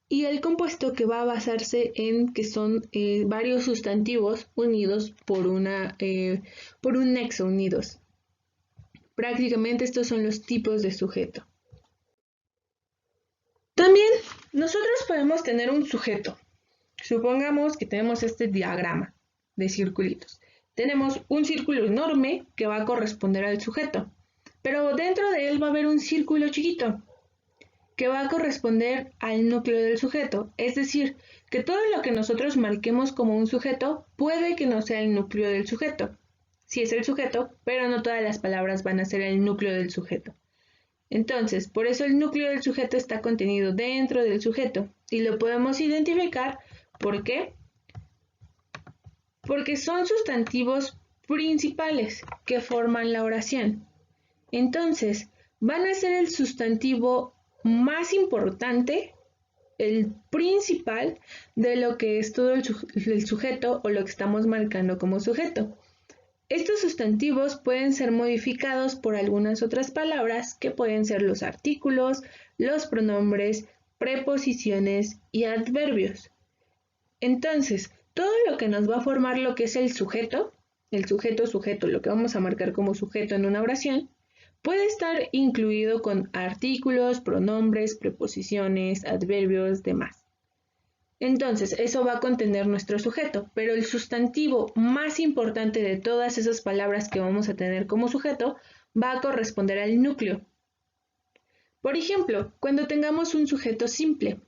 Y el compuesto que va a basarse en que son varios sustantivos unidos por un nexo unidos. Prácticamente estos son los tipos de sujeto. También nosotros podemos tener un sujeto. Supongamos que tenemos este diagrama de circulitos. Tenemos un círculo enorme que va a corresponder al sujeto, pero dentro de él va a haber un círculo chiquito que va a corresponder al núcleo del sujeto. Es decir, que todo lo que nosotros marquemos como un sujeto puede que no sea el núcleo del sujeto. Sí es el sujeto, pero no todas las palabras van a ser el núcleo del sujeto. Entonces, por eso el núcleo del sujeto está contenido dentro del sujeto y lo podemos identificar. ¿Por qué? Porque son sustantivos principales que forman la oración. Entonces, van a ser el sustantivo más importante, el principal de lo que es todo el sujeto o lo que estamos marcando como sujeto. Estos sustantivos pueden ser modificados por algunas otras palabras que pueden ser los artículos, los pronombres, preposiciones y adverbios. Entonces, todo lo que nos va a formar lo que es el sujeto, lo que vamos a marcar como sujeto en una oración, puede estar incluido con artículos, pronombres, preposiciones, adverbios, demás. Entonces, eso va a contener nuestro sujeto, pero el sustantivo más importante de todas esas palabras que vamos a tener como sujeto va a corresponder al núcleo. Por ejemplo, cuando tengamos un sujeto simple,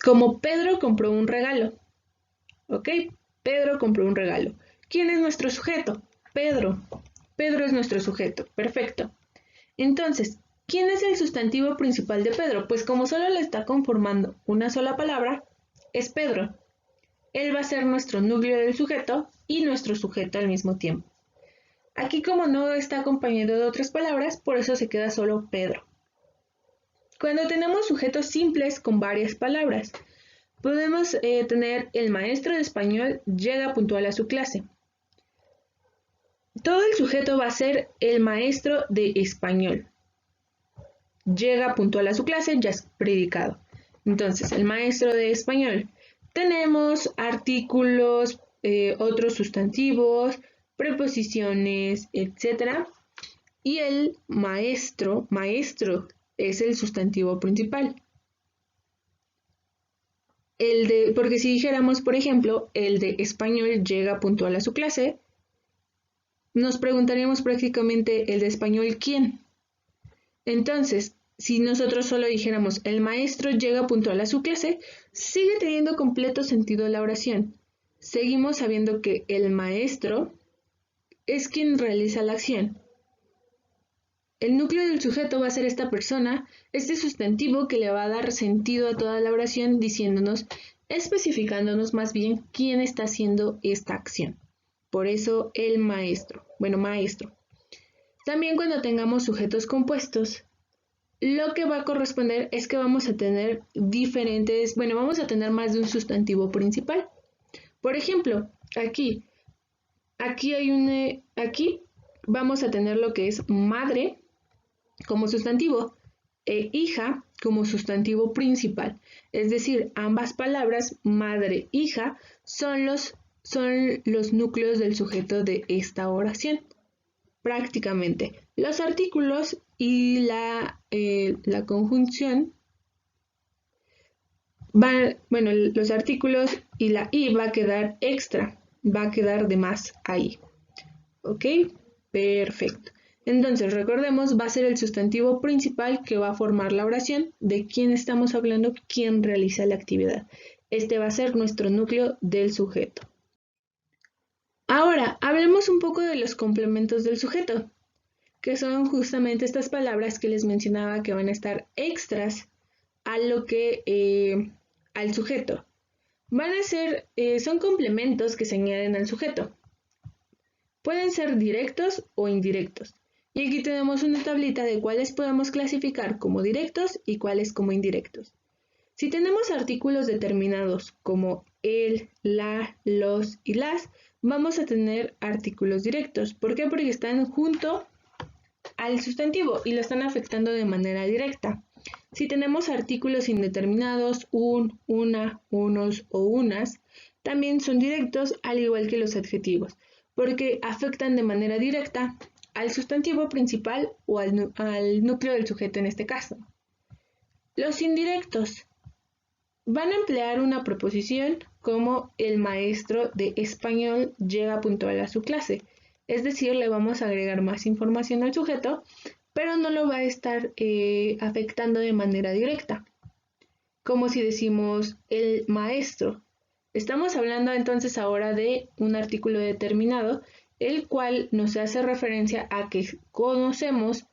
como Pedro compró un regalo. ¿Ok? Pedro compró un regalo. ¿Quién es nuestro sujeto? Pedro. Pedro es nuestro sujeto. Perfecto. Entonces, ¿quién es el sustantivo principal de Pedro? Pues como solo le está conformando una sola palabra, es Pedro. Él va a ser nuestro núcleo del sujeto y nuestro sujeto al mismo tiempo. Aquí como no está acompañado de otras palabras, por eso se queda solo Pedro. Cuando tenemos sujetos simples con varias palabras, podemos tener el maestro de español llega puntual a su clase. todo el sujeto va a ser el maestro de español. Llega puntual a su clase, ya es predicado. Entonces, el maestro de español. Tenemos artículos, otros sustantivos, preposiciones, etc. Y el maestro es el sustantivo principal. Porque si dijéramos, por ejemplo, el de español llega puntual a su clase, nos preguntaríamos prácticamente el de español ¿quién? Entonces, si nosotros solo dijéramos el maestro llega puntual a su clase, sigue teniendo completo sentido la oración. Seguimos sabiendo que el maestro es quien realiza la acción. El núcleo del sujeto va a ser esta persona, este sustantivo que le va a dar sentido a toda la oración diciéndonos, especificándonos más bien quién está haciendo esta acción. Por eso el maestro. Bueno, maestro. También cuando tengamos sujetos compuestos, lo que va a corresponder es que vamos a tener vamos a tener más de un sustantivo principal. Por ejemplo, aquí vamos a tener lo que es madre como sustantivo e hija como sustantivo principal. Es decir, ambas palabras, madre, hija, son los núcleos del sujeto de esta oración. Prácticamente. Los artículos y la conjunción los artículos y la i va a quedar extra, va a quedar de más ahí. ¿Ok? Perfecto. Entonces, recordemos, va a ser el sustantivo principal que va a formar la oración, de quién estamos hablando, quién realiza la actividad. Este va a ser nuestro núcleo del sujeto. Ahora, hablemos un poco de los complementos del sujeto, que son justamente estas palabras que les mencionaba que van a estar extras a lo que al sujeto. Son complementos que se añaden al sujeto. Pueden ser directos o indirectos. Y aquí tenemos una tablita de cuáles podemos clasificar como directos y cuáles como indirectos. Si tenemos artículos determinados como el, la, los y las, vamos a tener artículos directos. ¿Por qué? Porque están junto al sustantivo y lo están afectando de manera directa. Si tenemos artículos indeterminados, una, unos o unas, también son directos al igual que los adjetivos, porque afectan de manera directa al sustantivo principal o al núcleo del sujeto en este caso. Los indirectos van a emplear una preposición como el maestro de español llega puntual a su clase. Es decir, le vamos a agregar más información al sujeto, pero no lo va a estar afectando de manera directa. Como si decimos el maestro. Estamos hablando entonces ahora de un artículo determinado, el cual nos hace referencia a que conocemos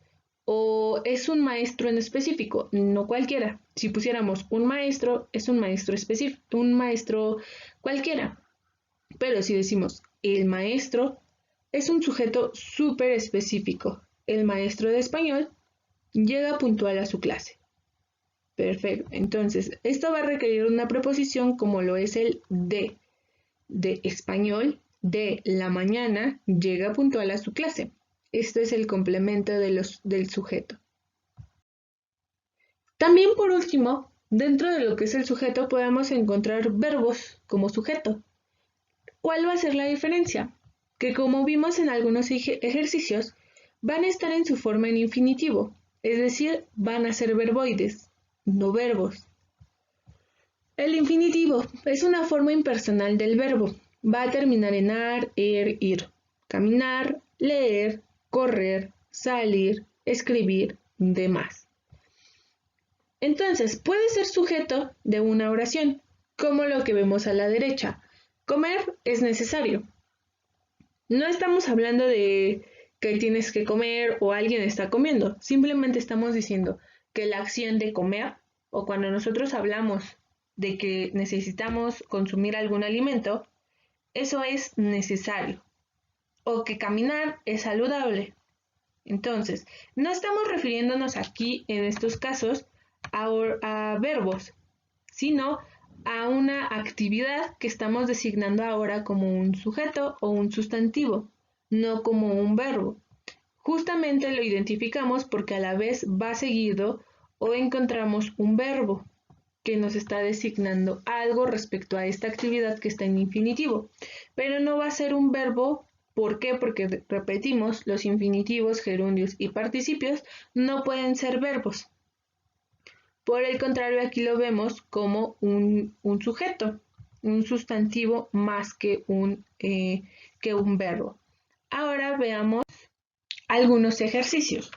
o es un maestro en específico, no cualquiera. Si pusiéramos un maestro, es un maestro específico, un maestro cualquiera. Pero si decimos el maestro, es un sujeto súper específico. El maestro de español llega puntual a su clase. Perfecto. Entonces, esto va a requerir una preposición como lo es el de español, de la mañana, llega puntual a su clase. Este es el complemento del sujeto. También, por último, dentro de lo que es el sujeto podemos encontrar verbos como sujeto. ¿Cuál va a ser la diferencia? Que como vimos en algunos ejercicios, van a estar en su forma en infinitivo, es decir, van a ser verboides, no verbos. El infinitivo es una forma impersonal del verbo. Va a terminar en ar, ir. Caminar, leer, correr, salir, escribir, demás. Entonces, puede ser sujeto de una oración, como lo que vemos a la derecha. Comer es necesario. No estamos hablando de que tienes que comer o alguien está comiendo. Simplemente estamos diciendo que la acción de comer o cuando nosotros hablamos de que necesitamos consumir algún alimento, eso es necesario. O que caminar es saludable. Entonces, no estamos refiriéndonos aquí en estos casos a verbos, sino a una actividad que estamos designando ahora como un sujeto o un sustantivo. no como un verbo. Justamente lo identificamos porque a la vez va seguido o encontramos un verbo que nos está designando algo respecto a esta actividad que está en infinitivo. Pero no va a ser un verbo. ¿Por qué? Porque repetimos, los infinitivos, gerundios y participios no pueden ser verbos. Por el contrario, aquí lo vemos como un sujeto, un sustantivo más que un verbo. Ahora veamos algunos ejercicios.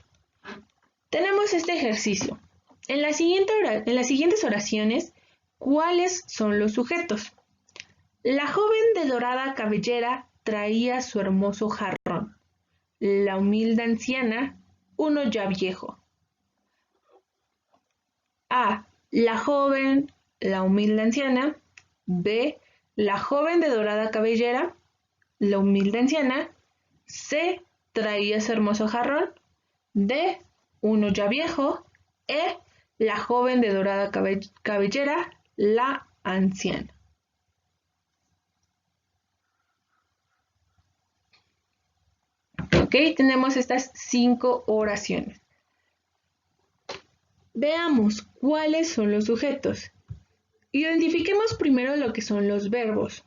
Tenemos este ejercicio. En las siguientes oraciones, ¿cuáles son los sujetos? La joven de dorada cabellera traía su hermoso jarrón. La humilde anciana, uno ya viejo. A. La joven, la humilde anciana. B. La joven de dorada cabellera, la humilde anciana. C. Traía ese hermoso jarrón. D. Uno ya viejo. E. La joven de dorada cabellera, la anciana. Ok, tenemos estas 5 oraciones. Veamos cuáles son los sujetos. Identifiquemos primero lo que son los verbos.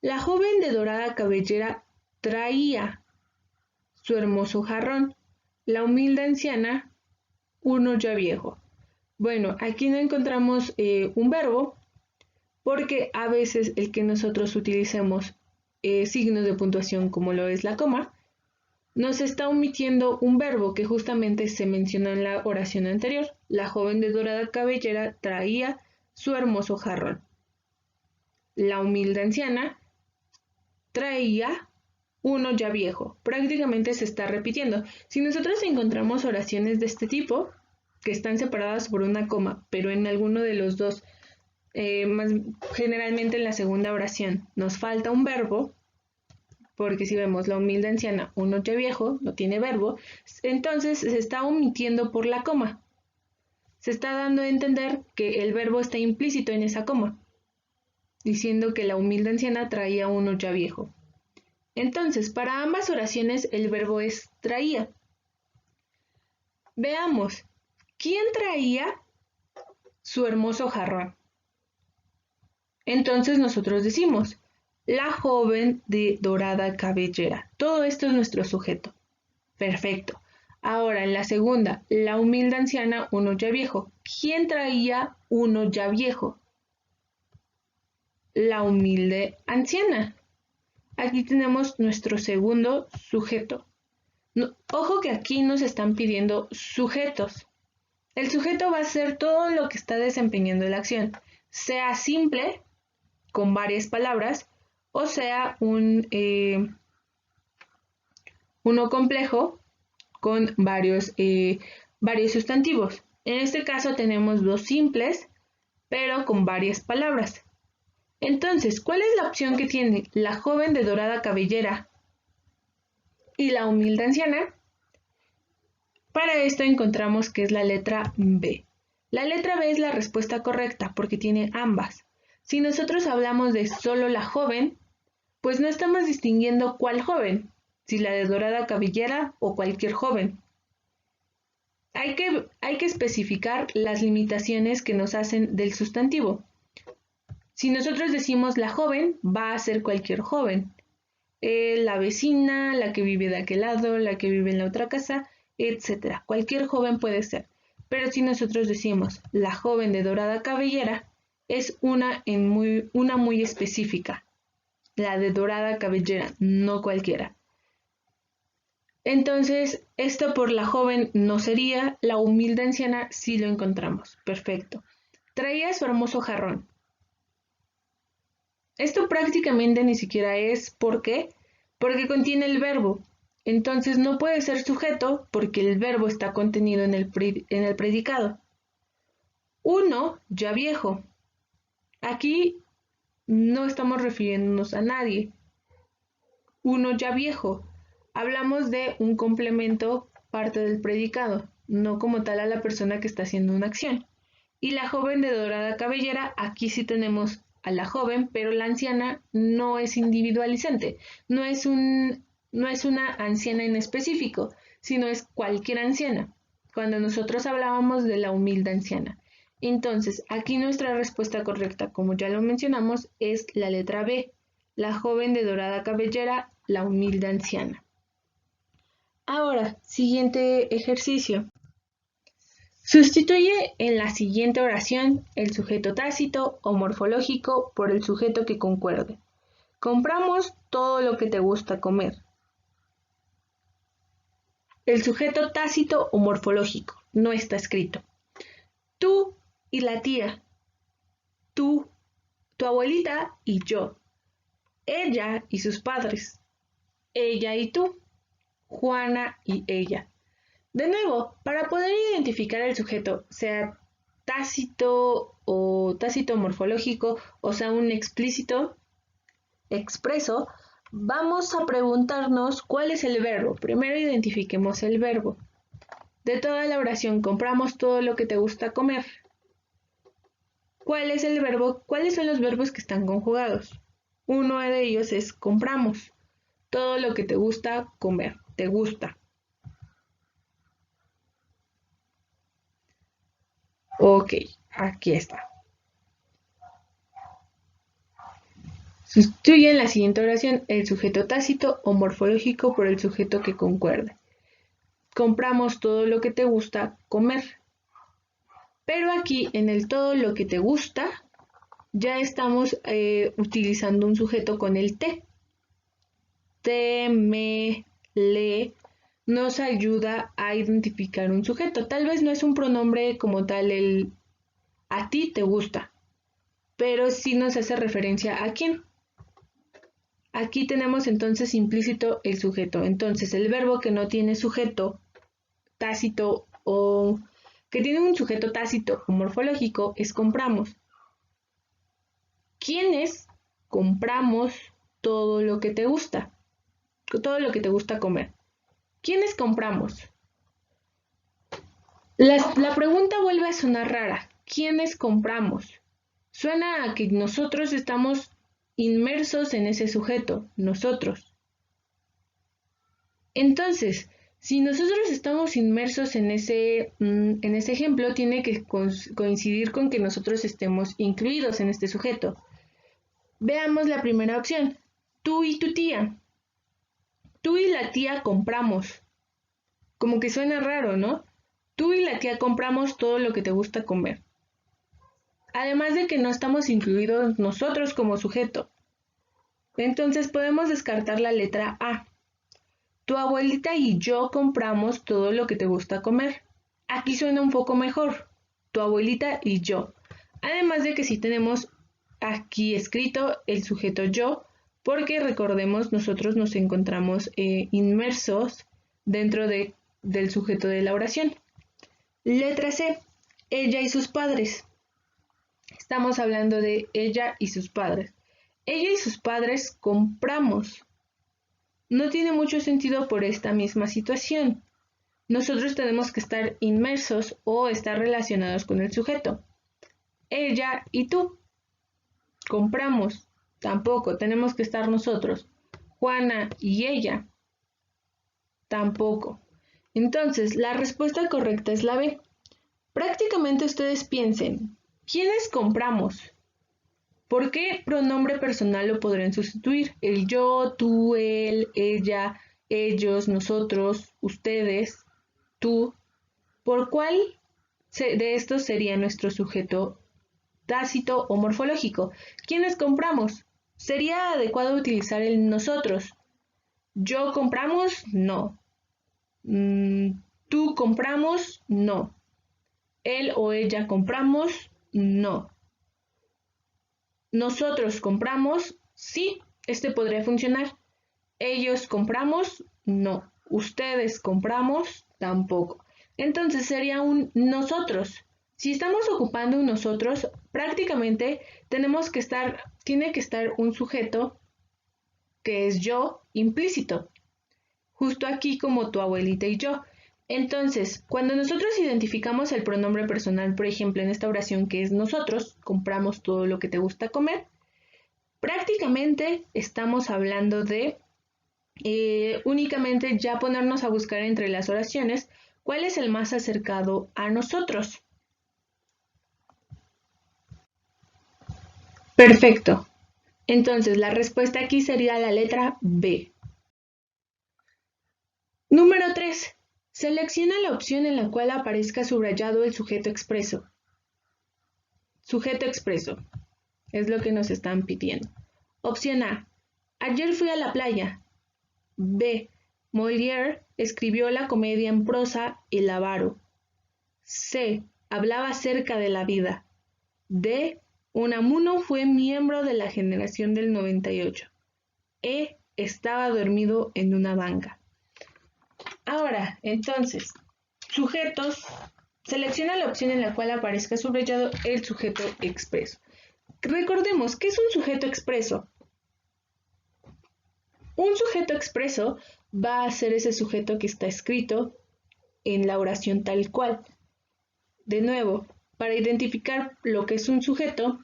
La joven de dorada cabellera traía su hermoso jarrón. La humilde anciana, uno ya viejo. Bueno, aquí no encontramos un verbo porque a veces el que nosotros utilicemos signos de puntuación como lo es la coma, nos está omitiendo un verbo que justamente se mencionó en la oración anterior. La joven de dorada cabellera traía su hermoso jarrón. La humilde anciana traía uno ya viejo. Prácticamente se está repitiendo. Si nosotros encontramos oraciones de este tipo, que están separadas por una coma, pero en alguno de los dos, generalmente en la segunda oración, nos falta un verbo, porque si vemos la humilde anciana, uno ya viejo, no tiene verbo, entonces se está omitiendo por la coma. Se está dando a entender que el verbo está implícito en esa coma, diciendo que la humilde anciana traía uno ya viejo. Entonces, para ambas oraciones el verbo es traía. Veamos, ¿quién traía su hermoso jarrón? Entonces nosotros decimos, la joven de dorada cabellera. Todo esto es nuestro sujeto. Perfecto. Ahora, en la segunda, la humilde anciana, uno ya viejo. ¿Quién traía uno ya viejo? La humilde anciana. Aquí tenemos nuestro segundo sujeto. No, ojo que aquí nos están pidiendo sujetos. El sujeto va a ser todo lo que está desempeñando la acción, sea simple, con varias palabras, o sea uno complejo con varios sustantivos. En este caso tenemos dos simples, pero con varias palabras. Entonces, ¿cuál es la opción que tiene la joven de dorada cabellera y la humilde anciana? Para esto encontramos que es la letra B. La letra B es la respuesta correcta porque tiene ambas. Si nosotros hablamos de solo la joven, pues no estamos distinguiendo cuál joven, si la de dorada cabellera o cualquier joven. Hay que especificar las limitaciones que nos hacen del sustantivo. Si nosotros decimos la joven, va a ser cualquier joven. La vecina, la que vive de aquel lado, la que vive en la otra casa, etc. Cualquier joven puede ser. Pero si nosotros decimos la joven de dorada cabellera, es una muy específica. La de dorada cabellera, no cualquiera. Entonces, esto por la joven no sería, la humilde anciana sí lo encontramos. Perfecto. Traía su hermoso jarrón. Esto prácticamente ni siquiera es, ¿por qué? Porque contiene el verbo. Entonces no puede ser sujeto porque el verbo está contenido en el predicado. Uno ya viejo. Aquí no estamos refiriéndonos a nadie. Uno ya viejo. Hablamos de un complemento parte del predicado, no como tal a la persona que está haciendo una acción. Y la joven de dorada cabellera, aquí sí tenemos a la joven, pero la anciana no es individualizante, no es un No es una anciana en específico, sino es cualquier anciana, cuando nosotros hablábamos de la humilde anciana. Entonces, aquí nuestra respuesta correcta, como ya lo mencionamos, es la letra B, la joven de dorada cabellera, la humilde anciana. Ahora, siguiente ejercicio. Sustituye en la siguiente oración el sujeto tácito o morfológico por el sujeto que concuerde. Compramos todo lo que te gusta comer. El sujeto tácito o morfológico no está escrito. Tú y la tía. Tú, tu abuelita y yo. Ella y sus padres. Ella y tú. Juana y ella. De nuevo, para poder identificar el sujeto, sea tácito o tácito morfológico, o sea un explícito, expreso, vamos a preguntarnos cuál es el verbo. Primero identifiquemos el verbo. De toda la oración, compramos todo lo que te gusta comer. ¿Cuál es el verbo? ¿Cuáles son los verbos que están conjugados? Uno de ellos es compramos. Todo lo que te gusta comer. Te gusta. Ok, aquí está. Sustituye en la siguiente oración el sujeto tácito o morfológico por el sujeto que concuerde. Compramos todo lo que te gusta comer. Pero aquí en el todo lo que te gusta ya estamos utilizando un sujeto con el te. Te, me, le nos ayuda a identificar un sujeto. Tal vez no es un pronombre como tal el a ti te gusta, pero sí nos hace referencia a quién. Aquí tenemos entonces implícito el sujeto. Entonces el verbo que no tiene sujeto tácito o que tiene un sujeto tácito o morfológico es compramos. ¿Quiénes compramos todo lo que te gusta? Todo lo que te gusta comer. ¿Quiénes compramos? La pregunta vuelve a sonar rara. ¿Quiénes compramos? Suena a que nosotros estamos inmersos en ese sujeto, nosotros. Entonces, si nosotros estamos inmersos en ese ejemplo, tiene que coincidir con que nosotros estemos incluidos en este sujeto. Veamos la primera opción. Tú y tu tía. Tú y la tía compramos. Como que suena raro, ¿no? Tú y la tía compramos todo lo que te gusta comer. Además de que no estamos incluidos nosotros como sujeto. Entonces podemos descartar la letra A. Tu abuelita y yo compramos todo lo que te gusta comer. Aquí suena un poco mejor. Tu abuelita y yo. Además de que sí tenemos aquí escrito el sujeto yo, porque recordemos, nosotros nos encontramos inmersos dentro del sujeto de la oración. Letra C. Ella y sus padres. Estamos hablando de ella y sus padres. Ella y sus padres compramos. No tiene mucho sentido por esta misma situación. Nosotros tenemos que estar inmersos o estar relacionados con el sujeto. Ella y tú. Compramos. Tampoco. Tenemos que estar nosotros. Juana y ella. Tampoco. Entonces, la respuesta correcta es la B. Prácticamente ustedes piensen, ¿quiénes compramos? ¿Por qué pronombre personal lo podrían sustituir? El yo, tú, él, ella, ellos, nosotros, ustedes, tú. ¿Por cuál de estos sería nuestro sujeto tácito o morfológico? ¿Quiénes compramos? ¿Sería adecuado utilizar el nosotros? ¿Yo compramos? No. ¿Tú compramos? No. ¿Él o ella compramos? No. ¿Nosotros compramos? Sí, este podría funcionar. ¿Ellos compramos? No. ¿Ustedes compramos? Tampoco. Entonces sería un nosotros. Si estamos ocupando un nosotros, prácticamente tiene que estar un sujeto que es yo implícito. Justo aquí como tu abuelita y yo. Entonces, cuando nosotros identificamos el pronombre personal, por ejemplo, en esta oración que es nosotros, compramos todo lo que te gusta comer, prácticamente estamos hablando de únicamente ya ponernos a buscar entre las oraciones cuál es el más acercado a nosotros. Perfecto. Entonces, la respuesta aquí sería la letra B. Número 3. Selecciona la opción en la cual aparezca subrayado el sujeto expreso. Sujeto expreso. Es lo que nos están pidiendo. Opción A. Ayer fui a la playa. B. Molière escribió la comedia en prosa El avaro. C. Hablaba acerca de la vida. D. Unamuno fue miembro de la generación del 98. E. Estaba dormido en una banca. Ahora, entonces, sujetos, selecciona la opción en la cual aparezca subrayado el sujeto expreso. Recordemos, ¿qué es un sujeto expreso? Un sujeto expreso va a ser ese sujeto que está escrito en la oración tal cual. De nuevo, para identificar lo que es un sujeto,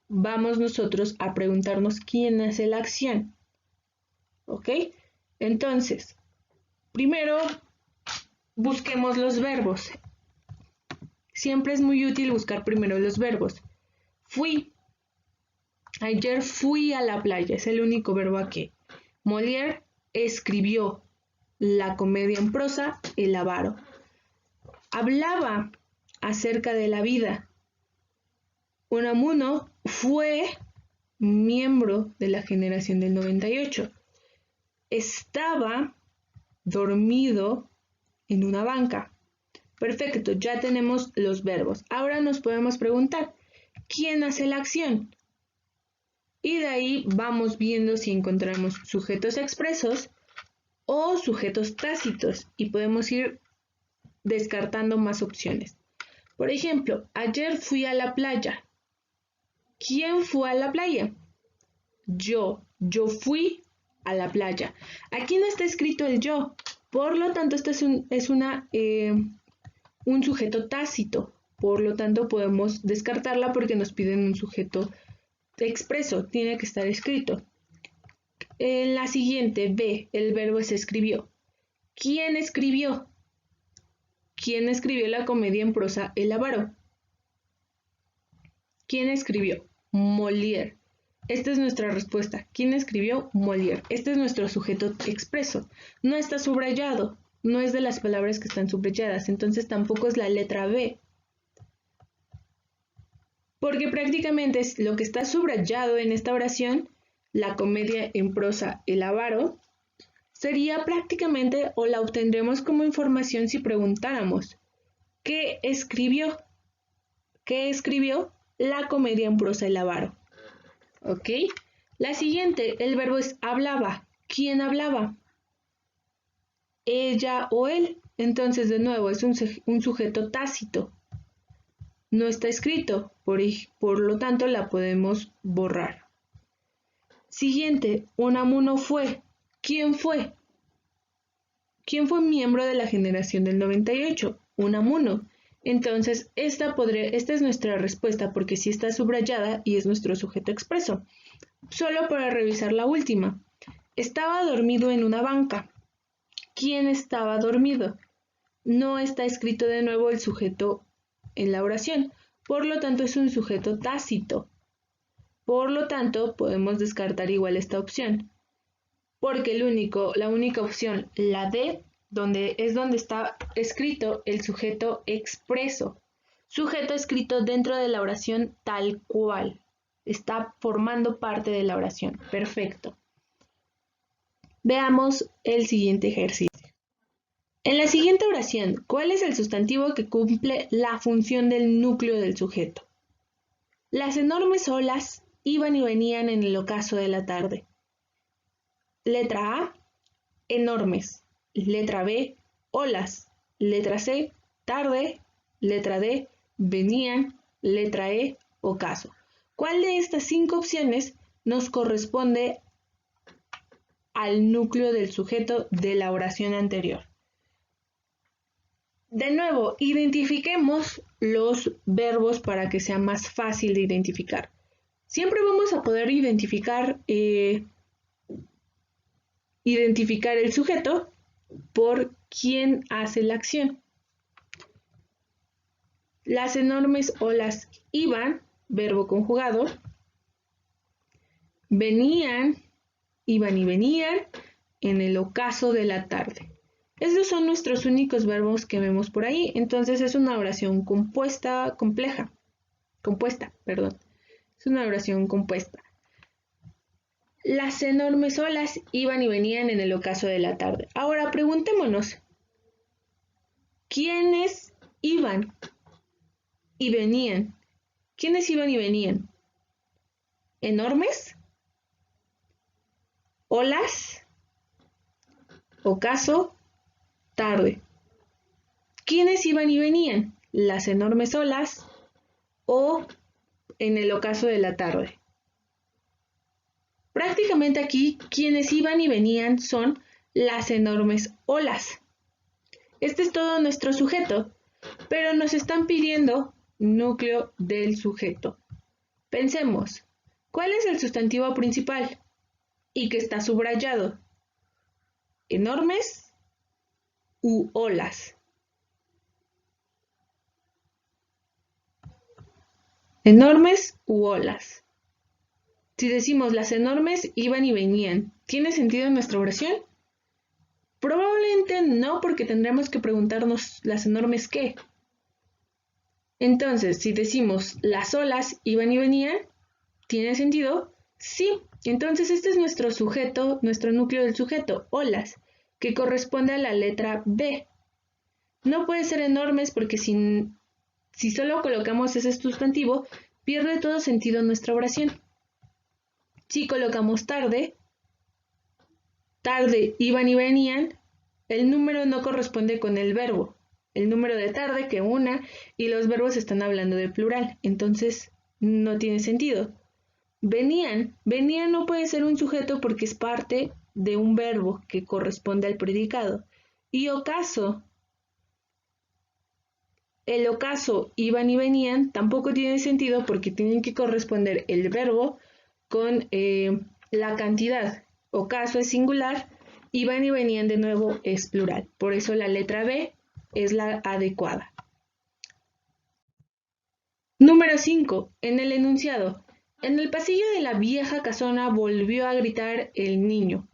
vamos nosotros a preguntarnos quién hace la acción. ¿Ok? Entonces, primero busquemos los verbos. Siempre es muy útil buscar primero los verbos. Fui. Ayer fui a la playa. Es el único verbo aquí. Molière escribió la comedia en prosa El avaro. Hablaba acerca de la vida. Unamuno fue miembro de la generación del 98. Estaba dormido en una banca. Perfecto, ya tenemos los verbos. Ahora nos podemos preguntar, ¿quién hace la acción? Y de ahí vamos viendo si encontramos sujetos expresos o sujetos tácitos y podemos ir descartando más opciones. Por ejemplo, ayer fui a la playa. ¿Quién fue a la playa? Yo fui a la playa. Aquí no está escrito el yo, por lo tanto este es un sujeto tácito, por lo tanto podemos descartarla porque nos piden un sujeto expreso, tiene que estar escrito. En la siguiente, B, el verbo se escribió. ¿Quién escribió? ¿Quién escribió la comedia en prosa El avaro? ¿Quién escribió? Molière. Esta es nuestra respuesta. ¿Quién escribió? Molière. Este es nuestro sujeto expreso. No está subrayado. No es de las palabras que están subrayadas. Entonces tampoco es la letra B. Porque prácticamente es lo que está subrayado en esta oración, la comedia en prosa El avaro, sería prácticamente o la obtendremos como información si preguntáramos ¿qué escribió? ¿Qué escribió? La comedia en prosa El avaro. ¿Ok? La siguiente, el verbo es hablaba. ¿Quién hablaba? Ella o él. Entonces, de nuevo, es un sujeto tácito. No está escrito, por lo tanto la podemos borrar. Siguiente, Unamuno fue. ¿Quién fue? ¿Quién fue miembro de la generación del 98? Unamuno. Entonces, esta es nuestra respuesta porque sí está subrayada y es nuestro sujeto expreso. Solo para revisar la última. Estaba dormido en una banca. ¿Quién estaba dormido? No está escrito de nuevo el sujeto en la oración, por lo tanto es un sujeto tácito. Por lo tanto, podemos descartar igual esta opción, porque la única opción, la D, donde está escrito el sujeto expreso. Sujeto escrito dentro de la oración tal cual. Está formando parte de la oración. Perfecto. Veamos el siguiente ejercicio. En la siguiente oración, ¿cuál es el sustantivo que cumple la función del núcleo del sujeto? Las enormes olas iban y venían en el ocaso de la tarde. Letra A, enormes. Letra B, olas. Letra C, tarde. Letra D, venían. Letra E, ocaso. ¿Cuál de estas 5 opciones nos corresponde al núcleo del sujeto de la oración anterior? De nuevo, identifiquemos los verbos para que sea más fácil de identificar. Siempre vamos a poder identificar identificar el sujeto por quién hace la acción. Las enormes olas iban, verbo conjugado, venían, iban y venían en el ocaso de la tarde. Estos son nuestros únicos verbos que vemos por ahí, entonces es una oración compuesta. Es una oración compuesta. Las enormes olas iban y venían en el ocaso de la tarde. Ahora preguntémonos, ¿quiénes iban y venían? ¿Quiénes iban y venían? ¿Enormes? ¿Olas? ¿Ocaso? Tarde. ¿Quiénes iban y venían? ¿Las enormes olas o en el ocaso de la tarde? Prácticamente aquí, quienes iban y venían son las enormes olas. Este es todo nuestro sujeto, pero nos están pidiendo núcleo del sujeto. Pensemos, ¿cuál es el sustantivo principal y que está subrayado? ¿Enormes u olas? ¿Enormes u olas? Si decimos las enormes iban y venían, ¿tiene sentido nuestra oración? Probablemente no, porque tendremos que preguntarnos las enormes qué. Entonces, si decimos las olas iban y venían, ¿tiene sentido? Sí. Entonces este es nuestro sujeto, nuestro núcleo del sujeto, olas, que corresponde a la letra B. No puede ser enormes porque si solo colocamos ese sustantivo, pierde todo sentido nuestra oración. Si colocamos tarde iban y venían, el número no corresponde con el verbo. El número de tarde que una y los verbos están hablando de plural, entonces no tiene sentido. Venían no puede ser un sujeto porque es parte de un verbo que corresponde al predicado. Y ocaso, el ocaso iban y venían tampoco tiene sentido porque tienen que corresponder el verbo con la cantidad. Ocaso es singular, iban y venían de nuevo es plural. Por eso la letra B es la adecuada. Número 5. En el enunciado. En el pasillo de la vieja casona volvió a gritar el niño.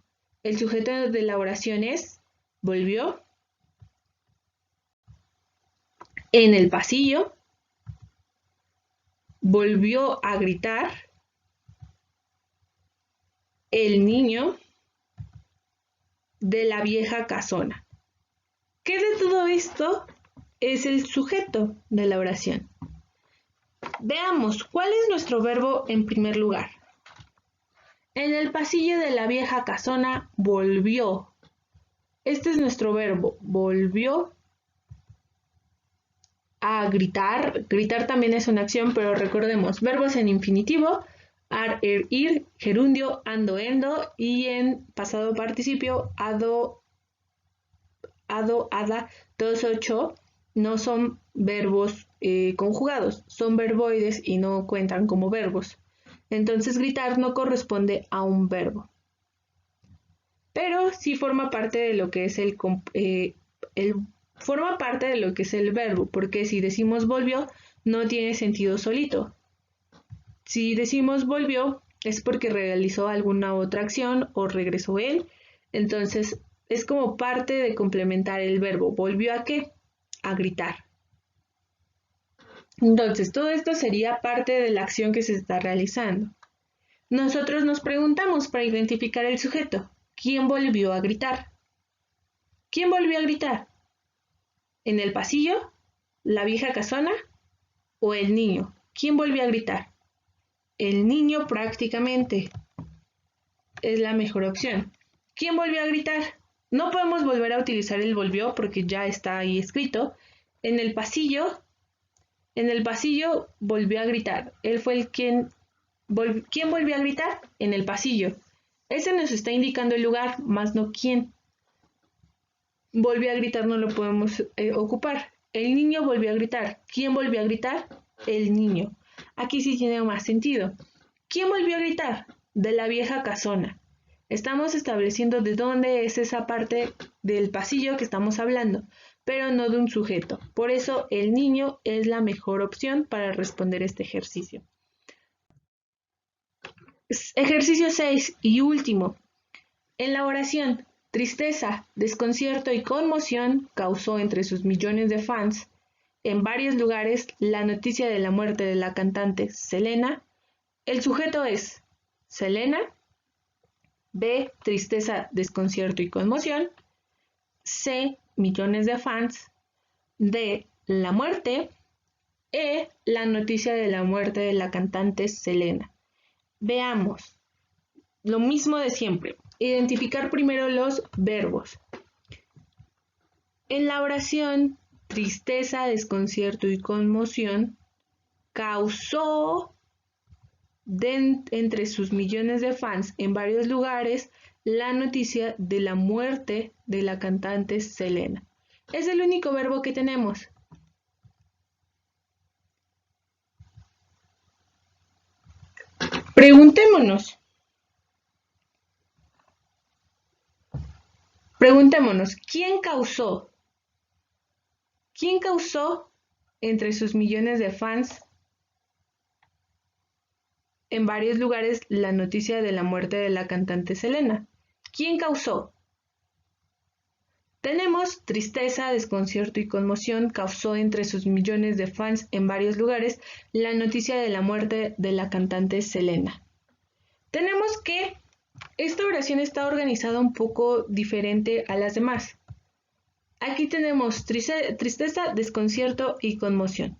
El sujeto de la oración es volvió. En el pasillo volvió a gritar el niño de la vieja casona. ¿Qué de todo esto es el sujeto de la oración? Veamos, ¿cuál es nuestro verbo en primer lugar? En el pasillo de la vieja casona volvió. Este es nuestro verbo, volvió a gritar. Gritar también es una acción, pero recordemos, verbos en infinitivo, ar, er, ir, gerundio, ando, endo, y en pasado participio, ado, ada, todos 8 no son verbos conjugados, son verboides y no cuentan como verbos. Entonces gritar no corresponde a un verbo. Pero sí forma parte de lo que es forma parte de lo que es el verbo, porque si decimos volvió, no tiene sentido solito. Si decimos volvió, es porque realizó alguna otra acción o regresó él. Entonces, es como parte de complementar el verbo. ¿Volvió a qué? A gritar. Entonces, todo esto sería parte de la acción que se está realizando. Nosotros nos preguntamos para identificar el sujeto. ¿Quién volvió a gritar? ¿Quién volvió a gritar? ¿En el pasillo? ¿La vieja casona? ¿O el niño? ¿Quién volvió a gritar? El niño prácticamente es la mejor opción. ¿Quién volvió a gritar? No podemos volver a utilizar el volvió porque ya está ahí escrito. En el pasillo volvió a gritar. Él fue el ¿quién volvió a gritar? En el pasillo. Ese nos está indicando el lugar, más no quién. Volvió a gritar no lo podemos ocupar. El niño volvió a gritar. ¿Quién volvió a gritar? El niño. Aquí sí tiene más sentido. ¿Quién volvió a gritar? De la vieja casona. Estamos estableciendo de dónde es esa parte del pasillo que estamos hablando, pero no de un sujeto. Por eso el niño es la mejor opción para responder este ejercicio. Ejercicio 6 y último. En la oración, tristeza, desconcierto y conmoción causó entre sus millones de fans en varios lugares la noticia de la muerte de la cantante Selena. El sujeto es Selena. B, tristeza, desconcierto y conmoción. C, millones de fans. D, la muerte. E, la noticia de la muerte de la cantante Selena. Veamos. Lo mismo de siempre. Identificar primero los verbos. En la oración, tristeza, desconcierto y conmoción causó entre sus millones de fans en varios lugares la noticia de la muerte de la cantante Selena. Es el único verbo que tenemos. Preguntémonos, ¿quién causó entre sus millones de fans en varios lugares la noticia de la muerte de la cantante Selena? ¿Quién causó? Tenemos tristeza, desconcierto y conmoción causó entre sus millones de fans en varios lugares la noticia de la muerte de la cantante Selena. Tenemos que esta oración está organizada un poco diferente a las demás. Aquí tenemos tristeza, desconcierto y conmoción.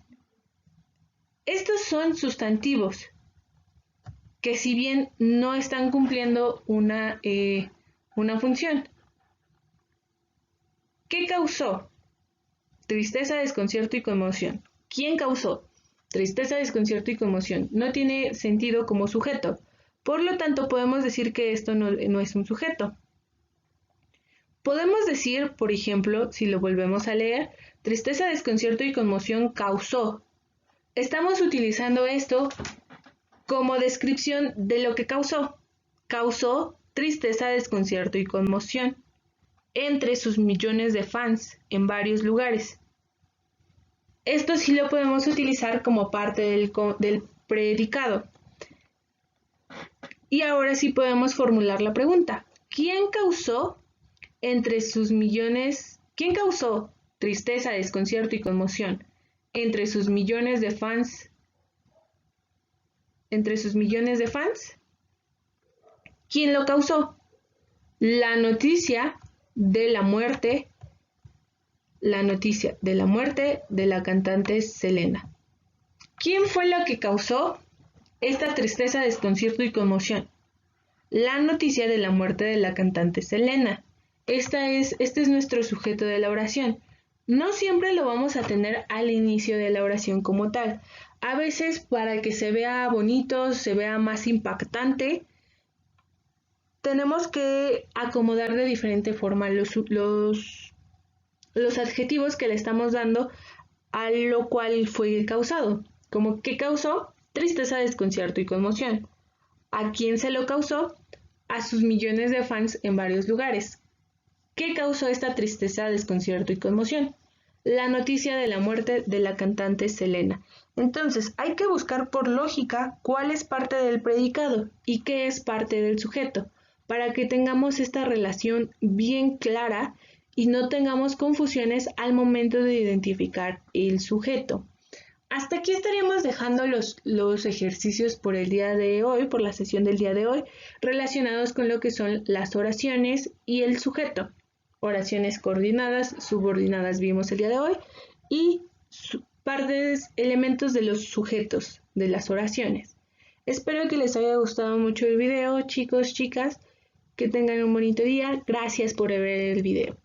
Estos son sustantivos que si bien no están cumpliendo una función. ¿Qué causó? Tristeza, desconcierto y conmoción. ¿Quién causó? Tristeza, desconcierto y conmoción. No tiene sentido como sujeto. Por lo tanto, podemos decir que esto no es un sujeto. Podemos decir, por ejemplo, si lo volvemos a leer, tristeza, desconcierto y conmoción causó. Estamos utilizando esto como descripción de lo que causó. Causó tristeza, desconcierto y conmoción entre sus millones de fans en varios lugares. Esto sí lo podemos utilizar como parte del predicado. Y ahora sí podemos formular la pregunta. ¿Quién causó tristeza, desconcierto y conmoción entre sus millones de fans? ¿Quién lo causó? La noticia de la muerte de la cantante Selena. ¿Quién fue lo que causó esta tristeza, desconcierto y conmoción? La noticia de la muerte de la cantante Selena. Este es nuestro sujeto de la oración. No siempre lo vamos a tener al inicio de la oración como tal. A veces, para que se vea bonito, se vea más impactante, tenemos que acomodar de diferente forma los adjetivos que le estamos dando a lo cual fue causado. Como ¿qué causó? Tristeza, desconcierto y conmoción. ¿A quién se lo causó? A sus millones de fans en varios lugares. ¿Qué causó esta tristeza, desconcierto y conmoción? La noticia de la muerte de la cantante Selena. Entonces, hay que buscar por lógica cuál es parte del predicado y qué es parte del sujeto, para que tengamos esta relación bien clara y no tengamos confusiones al momento de identificar el sujeto. Hasta aquí estaríamos dejando los ejercicios por el día de hoy, por la sesión del día de hoy, relacionados con lo que son las oraciones y el sujeto. Oraciones coordinadas, subordinadas vimos el día de hoy, y elementos de los sujetos de las oraciones. Espero que les haya gustado mucho el video, chicos, chicas, que tengan un bonito día. Gracias por ver el video.